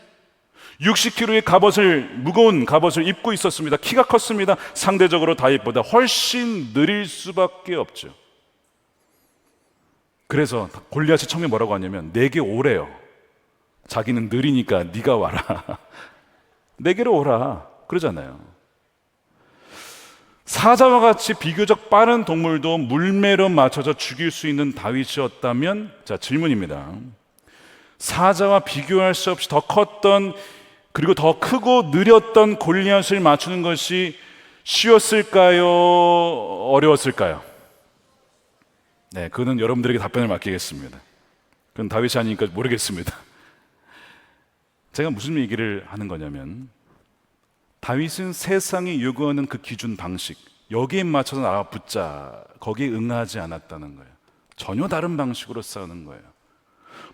60kg의 무거운 갑옷을 입고 있었습니다. 키가 컸습니다. 상대적으로 다윗보다 훨씬 느릴 수밖에 없죠. 그래서 골리앗이 처음에 뭐라고 하냐면 내게 오래요. 자기는 느리니까 네가 와라. 내게로 오라 그러잖아요. 사자와 같이 비교적 빠른 동물도 물매로 맞춰서 죽일 수 있는 다윗이었다면, 자, 질문입니다. 사자와 비교할 수 없이 더 컸던, 그리고 더 크고 느렸던 골리앗을 맞추는 것이 쉬웠을까요? 어려웠을까요? 네, 그거는 여러분들에게 답변을 맡기겠습니다. 그건 다윗이 아니니까 모르겠습니다. 제가 무슨 얘기를 하는 거냐면, 다윗은 세상이 요구하는 그 기준 방식, 여기에 맞춰서 나가 붙자, 거기에 응하지 않았다는 거예요. 전혀 다른 방식으로 싸우는 거예요.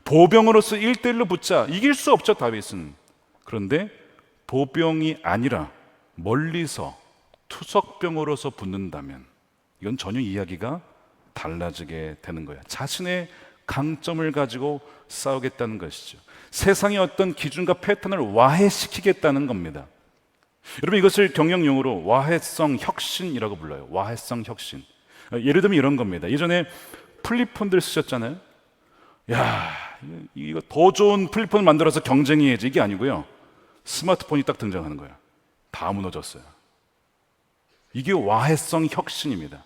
보병으로서 1대1로 붙자, 이길 수 없죠, 다윗은. 그런데 보병이 아니라 멀리서 투석병으로서 붙는다면 이건 전혀 이야기가 달라지게 되는 거예요. 자신의 강점을 가지고 싸우겠다는 것이죠. 세상의 어떤 기준과 패턴을 와해시키겠다는 겁니다. 여러분, 이것을 경영용어로 와해성 혁신이라고 불러요. 와해성 혁신. 예를 들면 이런 겁니다. 예전에 플립폰들 쓰셨잖아요. 이거 더 좋은 플립폰 만들어서 경쟁해야지, 이게 아니고요. 스마트폰이 딱 등장하는 거예요. 다 무너졌어요. 이게 와해성 혁신입니다.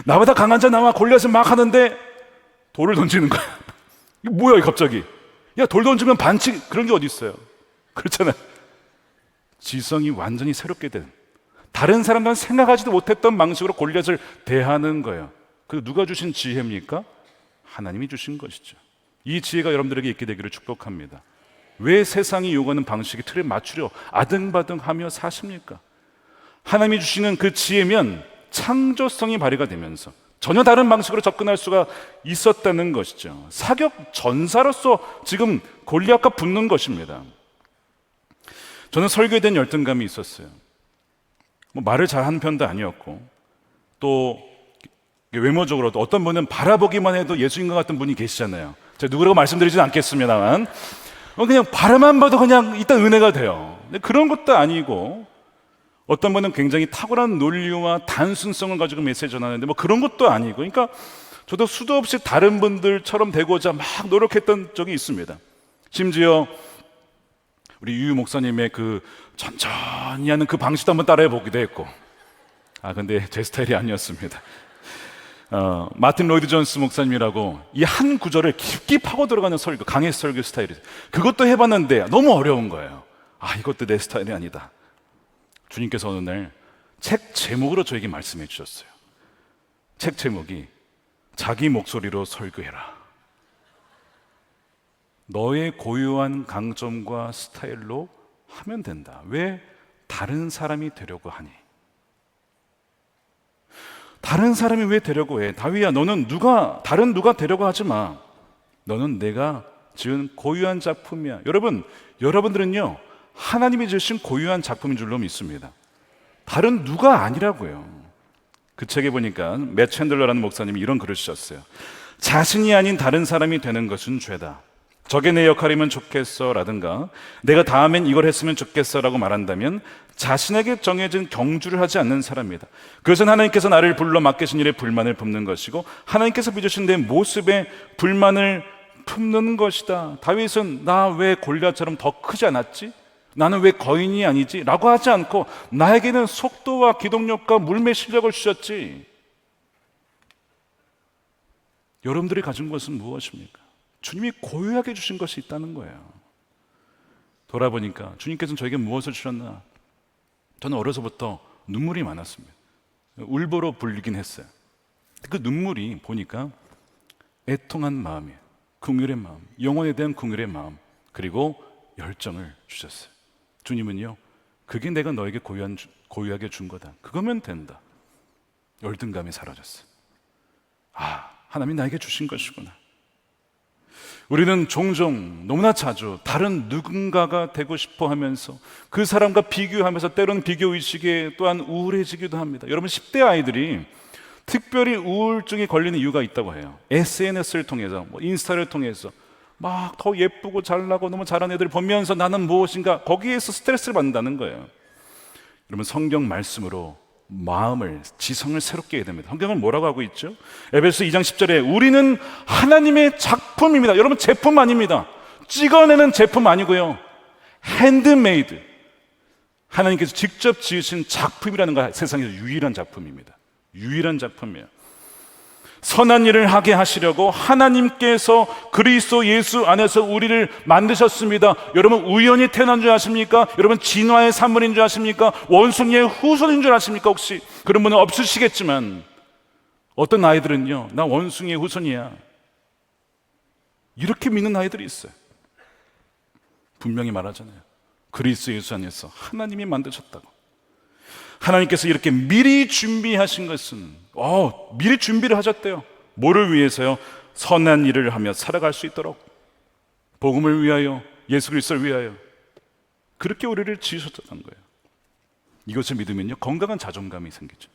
나보다 강한 자 나와 골리앗을 막 하는데 돌을 던지는 거야. 이게 뭐야, 이거 갑자기. 돌 던지면 반칙, 그런 게 어디 있어요. 그렇잖아요. 지성이 완전히 새롭게 된, 다른 사람들은 생각하지도 못했던 방식으로 골리앗을 대하는 거예요. 그 누가 주신 지혜입니까? 하나님이 주신 것이죠. 이 지혜가 여러분들에게 있게 되기를 축복합니다. 왜 세상이 요구하는 방식의 틀에 맞추려 아등바등하며 사십니까? 하나님이 주시는 그 지혜면 창조성이 발휘가 되면서 전혀 다른 방식으로 접근할 수가 있었다는 것이죠. 사격 전사로서 지금 골리앗과 붙는 것입니다. 저는 설교에 대한 열등감이 있었어요. 말을 잘하는 편도 아니었고, 또 외모적으로도 어떤 분은 바라보기만 해도 예수님과 같은 분이 계시잖아요. 제가 누구라고 말씀드리지는 않겠습니다만, 그냥 바라만 봐도 그냥 일단 은혜가 돼요. 근데 그런 것도 아니고, 어떤 분은 굉장히 탁월한 논리와 단순성을 가지고 메시지 전하는데 그런 것도 아니고, 그러니까 저도 수도 없이 다른 분들처럼 되고자 막 노력했던 적이 있습니다. 심지어 우리 유유 목사님의 그 천천히 하는 그 방식도 한번 따라해 보기도 했고, 근데 제 스타일이 아니었습니다. 마틴 로이드 존스 목사님이라고 이 한 구절을 깊게 파고 들어가는 설교, 강해 설교 스타일이에요. 그것도 해봤는데 너무 어려운 거예요. 이것도 내 스타일이 아니다. 주님께서 어느 날 책 제목으로 저에게 말씀해 주셨어요. 책 제목이 자기 목소리로 설교해라. 너의 고유한 강점과 스타일로 하면 된다. 왜 다른 사람이 되려고 하니? 다른 사람이 왜 되려고 해? 다윗아, 너는 다른 누가 되려고 하지 마. 너는 내가 지은 고유한 작품이야. 여러분들은요, 하나님이 지으신 고유한 작품인 줄로 믿습니다. 다른 누가 아니라고요. 그 책에 보니까 맷 챈들러라는 목사님이 이런 글을 쓰셨어요. 자신이 아닌 다른 사람이 되는 것은 죄다. 저게 내 역할이면 좋겠어 라든가 내가 다음엔 이걸 했으면 좋겠어 라고 말한다면 자신에게 정해진 경주를 하지 않는 사람이다. 그것은 하나님께서 나를 불러 맡기신 일에 불만을 품는 것이고 하나님께서 빚으신 내 모습에 불만을 품는 것이다. 다윗은 나 왜 골리앗처럼 더 크지 않았지? 나는 왜 거인이 아니지? 라고 하지 않고 나에게는 속도와 기동력과 물매 실력을 주셨지. 여러분들이 가진 것은 무엇입니까? 주님이 고유하게 주신 것이 있다는 거예요. 돌아보니까 주님께서는 저에게 무엇을 주셨나? 저는 어려서부터 눈물이 많았습니다. 울보로 불리긴 했어요. 그 눈물이 보니까 애통한 마음이에요. 긍휼의 마음, 영혼에 대한 긍휼의 마음, 그리고 열정을 주셨어요. 주님은요, 그게 내가 너에게 고유하게 준 거다. 그거면 된다. 열등감이 사라졌어요. 하나님이 나에게 주신 것이구나. 우리는 종종 너무나 자주 다른 누군가가 되고 싶어 하면서 그 사람과 비교하면서 때로는 비교의식에 또한 우울해지기도 합니다. 여러분 10대 아이들이 특별히 우울증에 걸리는 이유가 있다고 해요. SNS를 통해서 인스타를 통해서 막 더 예쁘고 잘나고 너무 잘하는 애들 보면서 나는 무엇인가 거기에서 스트레스를 받는다는 거예요. 여러분 성경 말씀으로 마음을, 지성을 새롭게 해야 됩니다. 성경은 뭐라고 하고 있죠? 에베소 2장 10절에 우리는 하나님의 작품입니다. 여러분 제품 아닙니다. 찍어내는 제품 아니고요. 핸드메이드, 하나님께서 직접 지으신 작품이라는 거 세상에서 유일한 작품입니다. 유일한 작품이에요. 선한 일을 하게 하시려고 하나님께서 그리스도 예수 안에서 우리를 만드셨습니다. 여러분 우연히 태어난 줄 아십니까? 여러분 진화의 산물인 줄 아십니까? 원숭이의 후손인 줄 아십니까? 혹시 그런 분은 없으시겠지만 어떤 아이들은요, 나 원숭이의 후손이야 이렇게 믿는 아이들이 있어요. 분명히 말하잖아요. 그리스도 예수 안에서 하나님이 만드셨다고. 하나님께서 이렇게 미리 준비하신 것은 미리 준비를 하셨대요. 뭐를 위해서요? 선한 일을 하며 살아갈 수 있도록, 복음을 위하여, 예수 그리스도를 위하여. 그렇게 우리를 지으셨다는 거예요. 이것을 믿으면요, 건강한 자존감이 생기죠.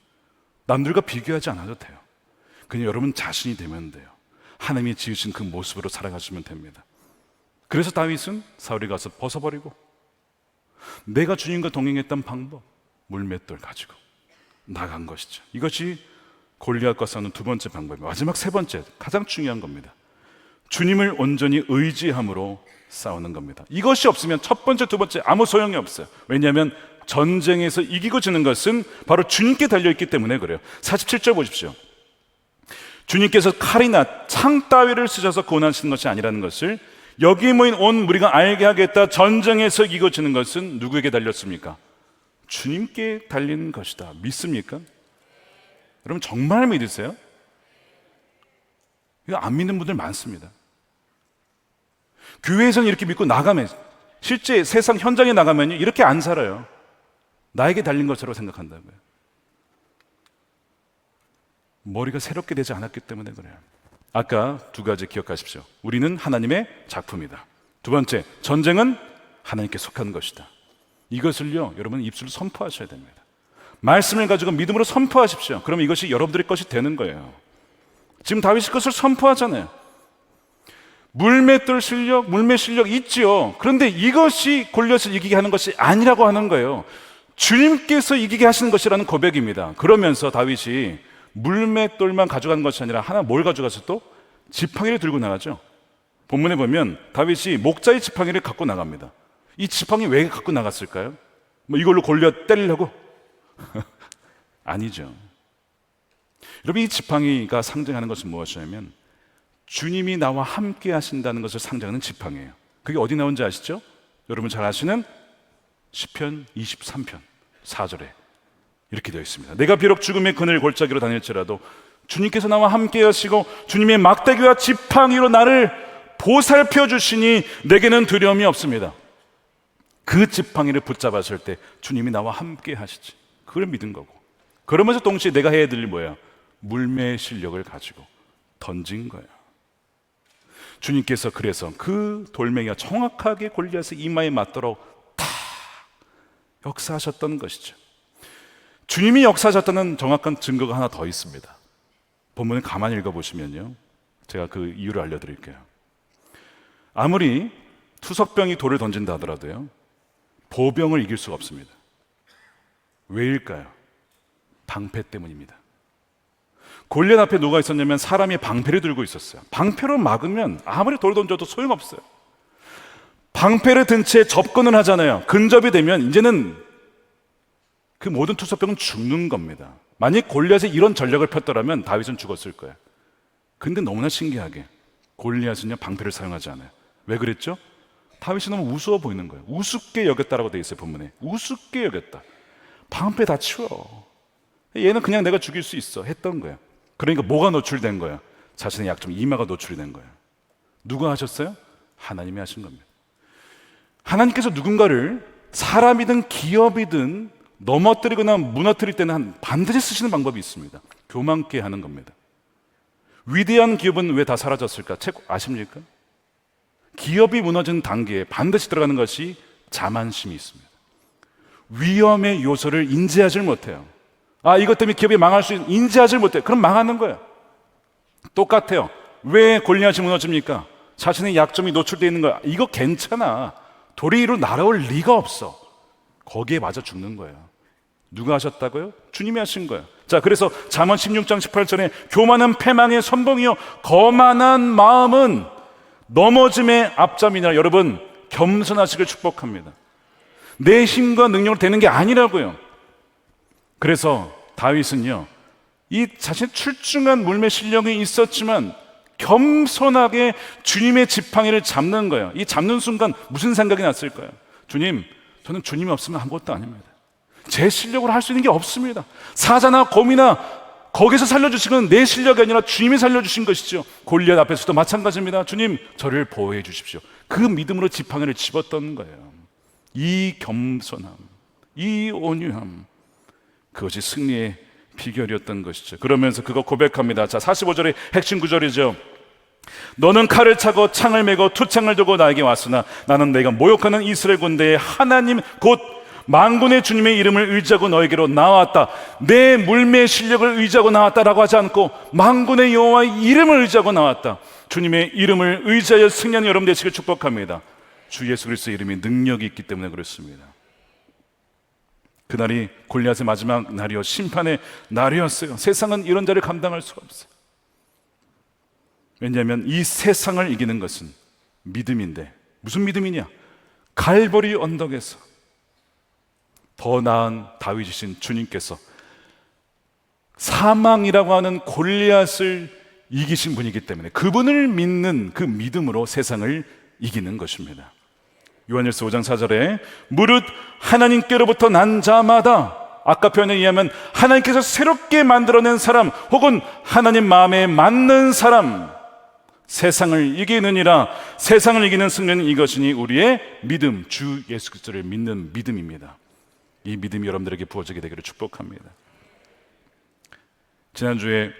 남들과 비교하지 않아도 돼요. 그냥 여러분 자신이 되면 돼요. 하나님이 지으신 그 모습으로 살아가시면 됩니다. 그래서 다윗은 사울이 가서 벗어버리고 내가 주님과 동행했던 방법, 물맷돌 가지고 나간 것이죠. 이것이 골리앗과 싸우는 두 번째 방법이에요. 마지막 세 번째, 가장 중요한 겁니다. 주님을 온전히 의지함으로 싸우는 겁니다. 이것이 없으면 첫 번째, 두 번째 아무 소용이 없어요. 왜냐하면 전쟁에서 이기고 지는 것은 바로 주님께 달려있기 때문에 그래요. 47절 보십시오. 주님께서 칼이나 창 따위를 쓰셔서 고난하시는 것이 아니라는 것을 여기 모인 온 무리가 알게 하겠다. 전쟁에서 이기고 지는 것은 누구에게 달렸습니까? 주님께 달린 것이다. 믿습니까? 여러분 정말 믿으세요? 이거 안 믿는 분들 많습니다. 교회에서는 이렇게 믿고 나가면, 실제 세상 현장에 나가면 이렇게 안 살아요. 나에게 달린 것으로 생각한다고요. 머리가 새롭게 되지 않았기 때문에 그래요. 아까 두 가지 기억하십시오. 우리는 하나님의 작품이다. 두 번째, 전쟁은 하나님께 속한 것이다. 이것을요, 여러분 입술로 선포하셔야 됩니다. 말씀을 가지고 믿음으로 선포하십시오. 그러면 이것이 여러분들의 것이 되는 거예요. 지금 다윗이 것을 선포하잖아요. 물맷돌 실력, 물매 실력 있지요. 그런데 이것이 골리앗을 이기게 하는 것이 아니라고 하는 거예요. 주님께서 이기게 하시는 것이라는 고백입니다. 그러면서 다윗이 물맷돌만 가져간 것이 아니라 하나 뭘 가져가서 또 지팡이를 들고 나가죠. 본문에 보면 다윗이 목자의 지팡이를 갖고 나갑니다. 이 지팡이 왜 갖고 나갔을까요? 이걸로 골리앗 때리려고? 아니죠. 여러분 이 지팡이가 상징하는 것은 무엇이냐면 주님이 나와 함께 하신다는 것을 상징하는 지팡이에요. 그게 어디 나온지 아시죠? 여러분 잘 아시는 시편 23편 4절에 이렇게 되어 있습니다. 내가 비록 죽음의 그늘 골짜기로 다닐지라도 주님께서 나와 함께 하시고 주님의 막대기와 지팡이로 나를 보살펴 주시니 내게는 두려움이 없습니다. 그 지팡이를 붙잡았을 때 주님이 나와 함께 하시지. 그걸 믿은 거고, 그러면서 동시에 내가 해야 될 일이 뭐야? 물매의 실력을 가지고 던진 거예요. 주님께서 그래서 그 돌멩이가 정확하게 골리앗의 이마에 맞도록 탁 역사하셨던 것이죠. 주님이 역사하셨다는 정확한 증거가 하나 더 있습니다. 본문을 가만히 읽어보시면요, 제가 그 이유를 알려드릴게요. 아무리 투석병이 돌을 던진다 하더라도요, 보병을 이길 수가 없습니다. 왜일까요? 방패 때문입니다. 골리앗 앞에 누가 있었냐면 사람이 방패를 들고 있었어요. 방패로 막으면 아무리 돌 던져도 소용없어요. 방패를 든 채 접근을 하잖아요. 근접이 되면 이제는 그 모든 투석병은 죽는 겁니다. 만약 골리앗이 이런 전략을 폈더라면 다윗은 죽었을 거예요. 근데 너무나 신기하게 골리앗은요, 방패를 사용하지 않아요. 왜 그랬죠? 다윗이 너무 우스워 보이는 거예요. 우습게 여겼다라고 돼 있어요, 본문에. 우습게 여겼다. 방패 다 치워. 얘는 그냥 내가 죽일 수 있어 했던 거예요. 그러니까 뭐가 노출된 거예요? 자신의 약점 이마가 노출이 된 거예요. 누가 하셨어요? 하나님이 하신 겁니다. 하나님께서 누군가를 사람이든 기업이든 넘어뜨리거나 무너뜨릴 때는 반드시 쓰시는 방법이 있습니다. 교만케 하는 겁니다. 위대한 기업은 왜 다 사라졌을까? 책 아십니까? 기업이 무너지는 단계에 반드시 들어가는 것이 자만심이 있습니다. 위험의 요소를 인지하지 못해요. 이것 때문에 기업이 망할 수 있는, 인지하지 못해요. 그럼 망하는 거예요. 똑같아요. 왜 골리앗이 무너집니까? 자신의 약점이 노출되어 있는 거야. 이거 괜찮아. 돌이 이로 날아올 리가 없어. 거기에 맞아 죽는 거예요. 누가 하셨다고요? 주님이 하신 거예요. 자, 그래서 잠언 16장 18절에 교만은 패망의 선봉이요 거만한 마음은 넘어짐의 앞잠이니라. 여러분, 겸손하시길 축복합니다. 내 힘과 능력으로 되는 게 아니라고요. 그래서 다윗은요, 이 자신의 출중한 물매 실력이 있었지만 겸손하게 주님의 지팡이를 잡는 거예요. 이 잡는 순간 무슨 생각이 났을까요? 주님, 저는 주님이 없으면 아무것도 아닙니다. 제 실력으로 할 수 있는 게 없습니다. 사자나 곰이나 거기서 살려주신 건 내 실력이 아니라 주님이 살려주신 것이죠. 골리앗 앞에서도 마찬가지입니다. 주님, 저를 보호해 주십시오. 그 믿음으로 지팡이를 집었던 거예요. 이 겸손함, 이 온유함, 그것이 승리의 비결이었던 것이죠. 그러면서 그거 고백합니다. 자, 45절의 핵심 구절이죠. 너는 칼을 차고 창을 메고 투창을 들고 나에게 왔으나 나는 내가 모욕하는 이스라엘 군대의 하나님 곧 만군의 주님의 이름을 의지하고 너에게로 나왔다. 내 물매의 실력을 의지하고 나왔다라고 하지 않고 만군의 여호와의 이름을 의지하고 나왔다. 주님의 이름을 의지하여 승리하는 여러분 되시길 축복합니다. 주 예수 그리스도의 이름이 능력이 있기 때문에 그렇습니다. 그날이 골리앗의 마지막 날이요, 심판의 날이었어요. 세상은 이런 자를 감당할 수가 없어요. 왜냐하면 이 세상을 이기는 것은 믿음인데, 무슨 믿음이냐? 갈보리 언덕에서 더 나은 다윗이신 주님께서 사망이라고 하는 골리앗을 이기신 분이기 때문에 그분을 믿는 그 믿음으로 세상을 이기는 것입니다. 요한일서 5장 4절에 무릇 하나님께로부터 난 자마다, 아까 표현에 의하면 하나님께서 새롭게 만들어낸 사람 혹은 하나님 마음에 맞는 사람, 세상을 이기느니라. 세상을 이기는 승리는 이것이니 우리의 믿음, 주 예수 그리스도를 믿는 믿음입니다. 이 믿음이 여러분들에게 부어지게 되기를 축복합니다. 지난주에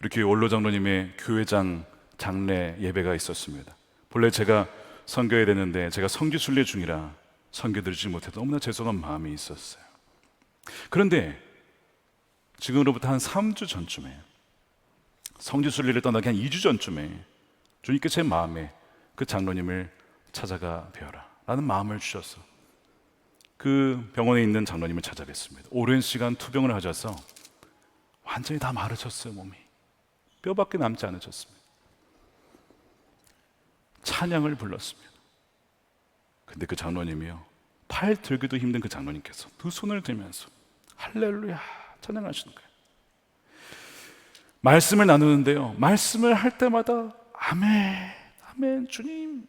우리 교회 원로 장로님의 교회장 장례 예배가 있었습니다. 본래 제가 선교해야 되는데 제가 성지 순례 중이라 선교드리지 못해서 너무나 죄송한 마음이 있었어요. 그런데 지금으로부터 한 3주 전쯤에, 성지 순례를 떠나기 한 2주 전쯤에 주님께 제 마음에 그 장로님을 찾아가 뵈어라 라는 마음을 주셔서 그 병원에 있는 장로님을 찾아뵀습니다. 오랜 시간 투병을 하셔서 완전히 다 마르셨어요. 몸이 뼈밖에 남지 않으셨습니다. 찬양을 불렀습니다. 근데 그 장로님이요, 팔 들기도 힘든 그 장로님께서 두 손을 들면서 할렐루야 찬양하시는 거예요. 말씀을 나누는데요, 말씀을 할 때마다 아멘, 아멘, 주님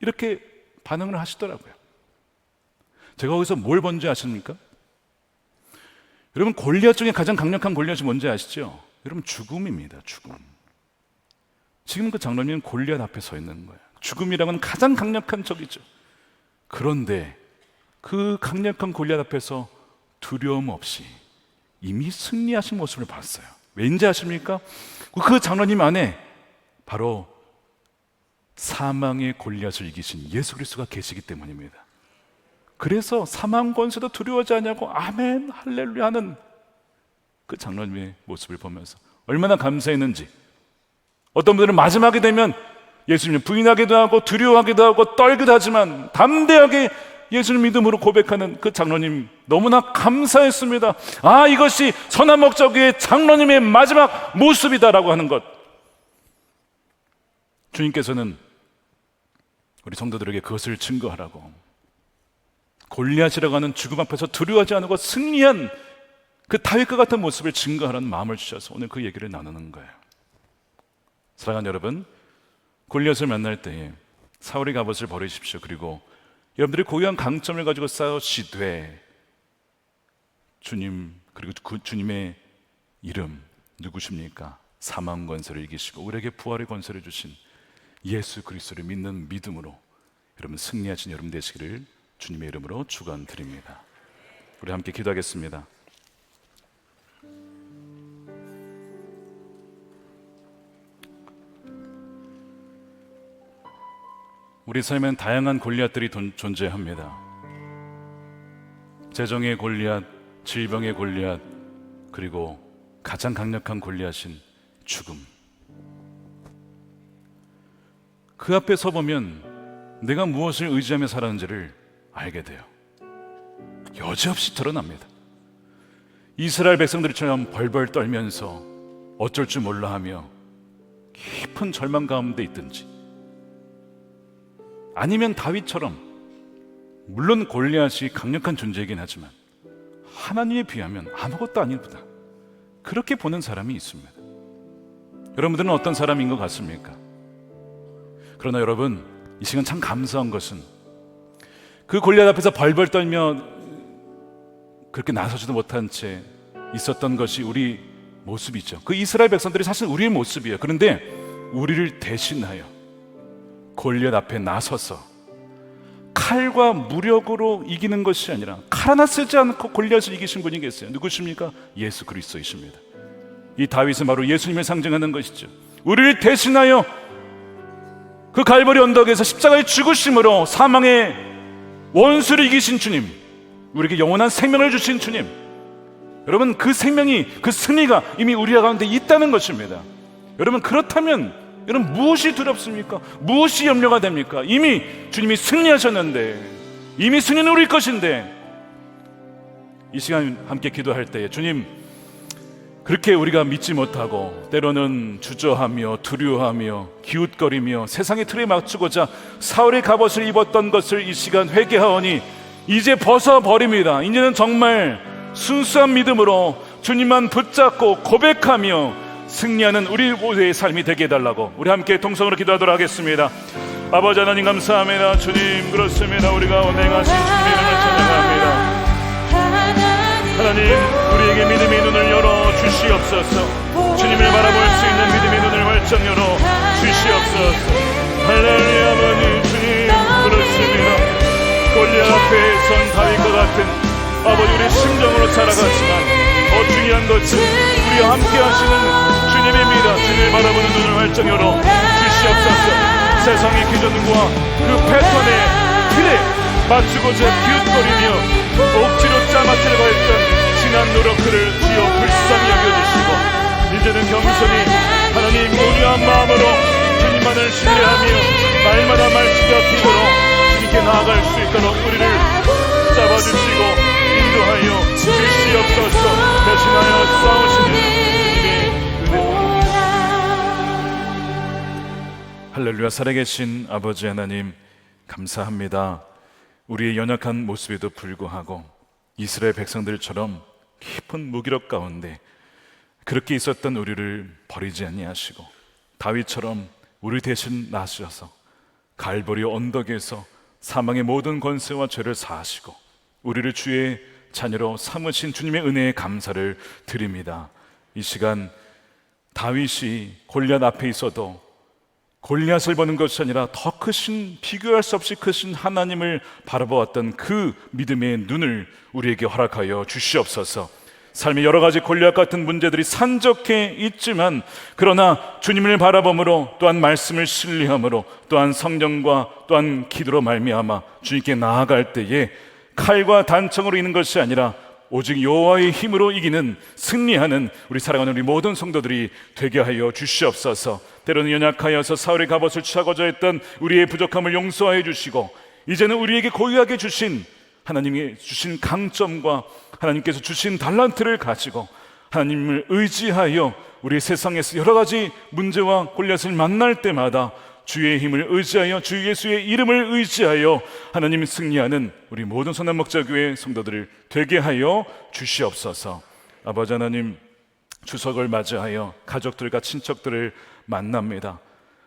이렇게 반응을 하시더라고요. 제가 거기서 뭘 본지 아십니까? 여러분, 골리앗 중에 가장 강력한 골리앗이 뭔지 아시죠? 여러분, 죽음입니다. 죽음. 지금 그 장로님은 골리앗 앞에 서 있는 거예요. 죽음이라고는 가장 강력한 적이죠. 그런데 그 강력한 골리앗 앞에서 두려움 없이 이미 승리하신 모습을 봤어요. 왠지 아십니까? 그 장로님 안에 바로 사망의 골리앗을 이기신 예수 그리스도가 계시기 때문입니다. 그래서 사망 권세도 두려워하지 않냐고 아멘 할렐루야 하는 그 장로님의 모습을 보면서 얼마나 감사했는지, 어떤 분들은 마지막에 되면 예수님을 부인하기도 하고 두려워하기도 하고 떨기도 하지만 담대하게 예수님 믿음으로 고백하는 그 장로님 너무나 감사했습니다. 아, 이것이 선한 목자교회 장로님의 마지막 모습이다라고 하는 것. 주님께서는 우리 성도들에게 그것을 증거하라고, 골리앗이라고 하는 죽음 앞에서 두려워하지 않고 승리한 그 다윗과 같은 모습을 증거하라는 마음을 주셔서 오늘 그 얘기를 나누는 거예요. 사랑하는 여러분, 골리앗을 만날 때에 사울의 갑옷을 버리십시오. 그리고 여러분들이 고유한 강점을 가지고 싸우시되 주님, 그리고 주님의 이름 누구십니까? 사망 권세를 이기시고 우리에게 부활의 권세를 주신 예수 그리스도를 믿는 믿음으로 여러분 승리하신 여러분 되시기를 주님의 이름으로 축원드립니다. 우리 함께 기도하겠습니다. 우리 삶엔 다양한 골리앗들이 존재합니다. 재정의 골리앗, 질병의 골리앗, 그리고 가장 강력한 골리앗인 죽음. 그 앞에 서보면 내가 무엇을 의지하며 살았는지를 알게 돼요. 여지없이 드러납니다. 이스라엘 백성들처럼 벌벌 떨면서 어쩔 줄 몰라 하며 깊은 절망 가운데 있든지, 아니면 다윗처럼 물론 골리앗이 강력한 존재이긴 하지만 하나님에 비하면 아무것도 아니구나, 그렇게 보는 사람이 있습니다. 여러분들은 어떤 사람인 것 같습니까? 그러나 여러분, 이 시간 참 감사한 것은 그 골리앗 앞에서 벌벌 떨며 그렇게 나서지도 못한 채 있었던 것이 우리 모습이죠. 그 이스라엘 백성들이 사실 우리의 모습이에요. 그런데 우리를 대신하여 골리앗 앞에 나서서 칼과 무력으로 이기는 것이 아니라 칼 하나 쓰지 않고 골리앗을 이기신 분이 계세요. 누구십니까? 예수 그리스도이십니다. 이 다윗은 바로 예수님을 상징하는 것이죠. 우리를 대신하여 그 갈보리 언덕에서 십자가의 죽으심으로 사망의 원수를 이기신 주님, 우리에게 영원한 생명을 주신 주님, 여러분 그 생명이, 그 승리가 이미 우리 가운데 있다는 것입니다. 여러분 그렇다면 여러분 무엇이 두렵습니까? 무엇이 염려가 됩니까? 이미 주님이 승리하셨는데, 이미 승리는 우리 것인데, 이 시간 함께 기도할 때에 주님, 그렇게 우리가 믿지 못하고 때로는 주저하며 두려워하며 기웃거리며 세상의 틀에 맞추고자 사울의 갑옷을 입었던 것을 이 시간 회개하오니 이제 벗어버립니다. 이제는 정말 순수한 믿음으로 주님만 붙잡고 고백하며 승리하는 우리 모두의 삶이 되게 해달라고 우리 함께 동성으로 기도하도록 하겠습니다. 아버지 하나님 감사합니다. 주님, 그렇습니다. 우리가 운행하신 주님의 이름을 찬양합니다. 하나님, 우리에게 믿음의 눈을 열어 주시옵소서. 주님을 바라볼 수 있는 믿음의 눈을 활짝 열어 주시옵소서. 할렐루야. 아버지 주님, 그렇습니다. 골리앗 앞에 선 다윗과 같은 아버지 우리 심정으로 살아가지만 더 중요한 것은 우리와 함께 하시는 주님입니다. 주님을 바라보는 눈을 활짝 열어 주시옵소서. 세상의 기존과 그 패턴의 틀에 맞추고자 기웃거리며 억지로 짜맞추려고 했던 지난 노력들을 주여 불쌍히 여겨주시고 이제는 겸손히 하나님 온유한 마음으로 주님만을 신뢰하며 날마다 말씀과 기도로 주님께 나아갈 수 있도록 우리를 잡아주시고 인도하여 주시옵소서. 대신하여 싸우시는 주님의 할렐루야. 살아계신 아버지 하나님 감사합니다. 우리의 연약한 모습에도 불구하고 이스라엘 백성들처럼 깊은 무기력 가운데 그렇게 있었던 우리를 버리지 아니하시고 다윗처럼 우리 대신 나서셔서 갈보리 언덕에서 사망의 모든 권세와 죄를 사하시고 우리를 주의 자녀로 삼으신 주님의 은혜에 감사를 드립니다. 이 시간 다윗이 골리앗 앞에 있어도 골리앗을 보는 것이 아니라 더 크신, 비교할 수 없이 크신 하나님을 바라보았던 그 믿음의 눈을 우리에게 허락하여 주시옵소서. 삶의 여러 가지 골리앗 같은 문제들이 산적해 있지만, 그러나 주님을 바라봄으로, 또한 말씀을 신뢰함으로, 또한 성령과 또한 기도로 말미암아 주님께 나아갈 때에 칼과 단청으로 이기는 것이 아니라 오직 여호와의 힘으로 이기는, 승리하는 우리 사랑하는 우리 모든 성도들이 되게 하여 주시옵소서. 때로는 연약하여서 사울의 갑옷을 취하고자 했던 우리의 부족함을 용서하여 주시고, 이제는 우리에게 고유하게 주신 하나님이 주신 강점과 하나님께서 주신 달란트를 가지고 하나님을 의지하여 우리 세상에서 여러 가지 문제와 골리앗을 만날 때마다 주의 힘을 의지하여, 주 예수의 이름을 의지하여 하나님 승리하는 우리 모든 선한목자교회 성도들을 되게 하여 주시옵소서. 아버지 하나님, 추석을 맞이하여 가족들과 친척들을 만납니다.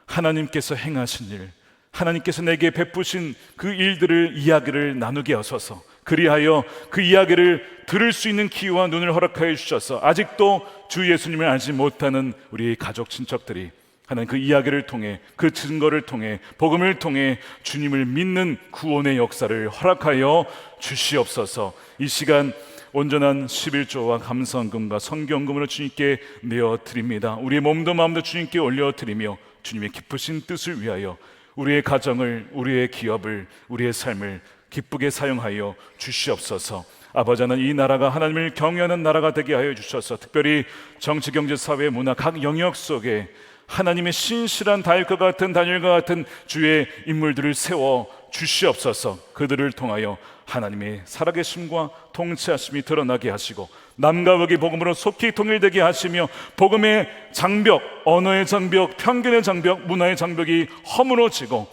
하나님께서 행하신 일, 하나님께서 내게 베푸신 그 일들을 이야기를 나누게 하소서. 그리하여 그 이야기를 들을 수 있는 귀와 눈을 허락하여 주셔서 아직도 주 예수님을 알지 못하는 우리 가족 친척들이 하나님 그 이야기를 통해, 그 증거를 통해, 복음을 통해 주님을 믿는 구원의 역사를 허락하여 주시옵소서. 이 시간 온전한 11조와 감사헌금과 성경금으로 주님께 내어드립니다. 우리의 몸도 마음도 주님께 올려드리며 주님의 기쁘신 뜻을 위하여 우리의 가정을, 우리의 기업을, 우리의 삶을 기쁘게 사용하여 주시옵소서. 아버지 하나님, 이 나라가 하나님을 경외하는 나라가 되게 하여 주셔서 특별히 정치, 경제, 사회, 문화 각 영역 속에 하나님의 신실한 다윗과 같은, 다니엘과 같은 주의 인물들을 세워 주시옵소서. 그들을 통하여 하나님의 살아계심과 통치하심이 드러나게 하시고 남과 북이 복음으로 속히 통일되게 하시며 복음의 장벽, 언어의 장벽, 편견의 장벽, 문화의 장벽이 허물어지고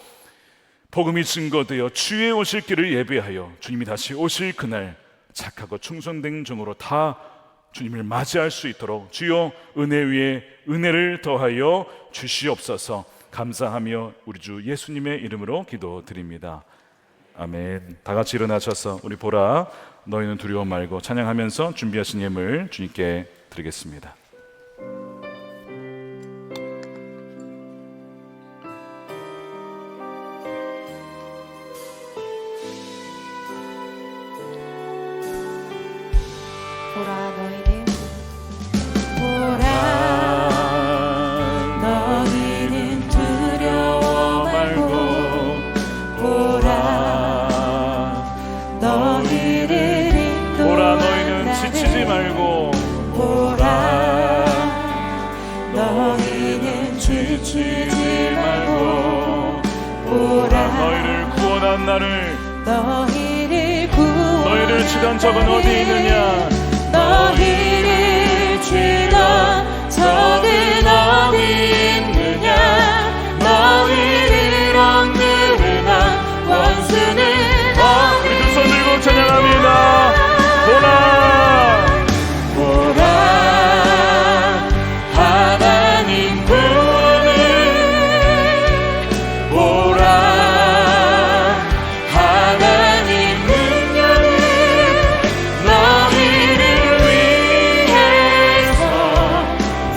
복음이 증거되어 주의 오실 길을 예배하여 주님이 다시 오실 그날 착하고 충성된 종으로 다 주님을 맞이할 수 있도록 주여 은혜 위에 은혜를 더하여 주시옵소서. 감사하며 우리 주 예수님의 이름으로 기도드립니다. 아멘. 다 같이 일어나셔서 우리 보라 너희는 두려워 말고 찬양하면서 준비하신 예물 주님께 드리겠습니다. 보라 너희는 너희는 두려워 말고 너희를 보라 너희는 지치지 말고 너희는 지치지 말고 너희를 구원한 나를 너희를 치던 적은 어디 있느냐 너희를 치던 적은 어디 있느냐 너희를 억누르던 원수는 우리 두 손 들고 찬양합니다. 보라 하나님 구원을 보라 하나님 능력을 너희를 위해서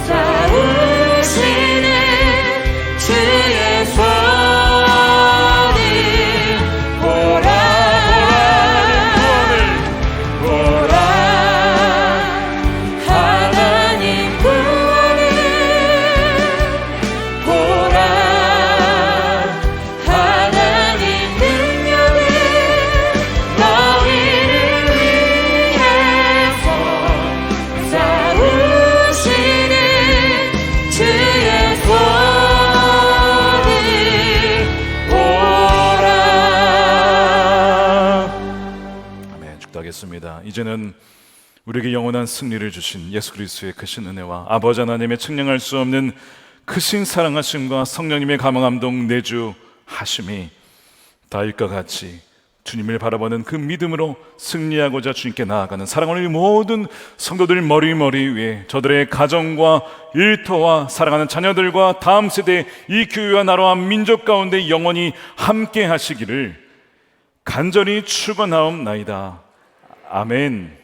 싸우시는 주의 손을 보라 하나님 구원을 보라 하나님 능력을 너희를 위해서 싸우시는 주의 손을 보라. 아멘. 축도하겠습니다. 이제는 우리에게 영원한 승리를 주신 예수 그리스도의 크신 은혜와 아버지 하나님의 측량할 수 없는 크신 사랑하심과 성령님의 감화감동 내주하심이 다윗과 같이 주님을 바라보는 그 믿음으로 승리하고자 주님께 나아가는 사랑하는 모든 성도들 머리 위에 저들의 가정과 일터와 사랑하는 자녀들과 다음 세대 이 교회와 나라와 민족 가운데 영원히 함께 하시기를 간절히 축원하옵나이다. 아멘.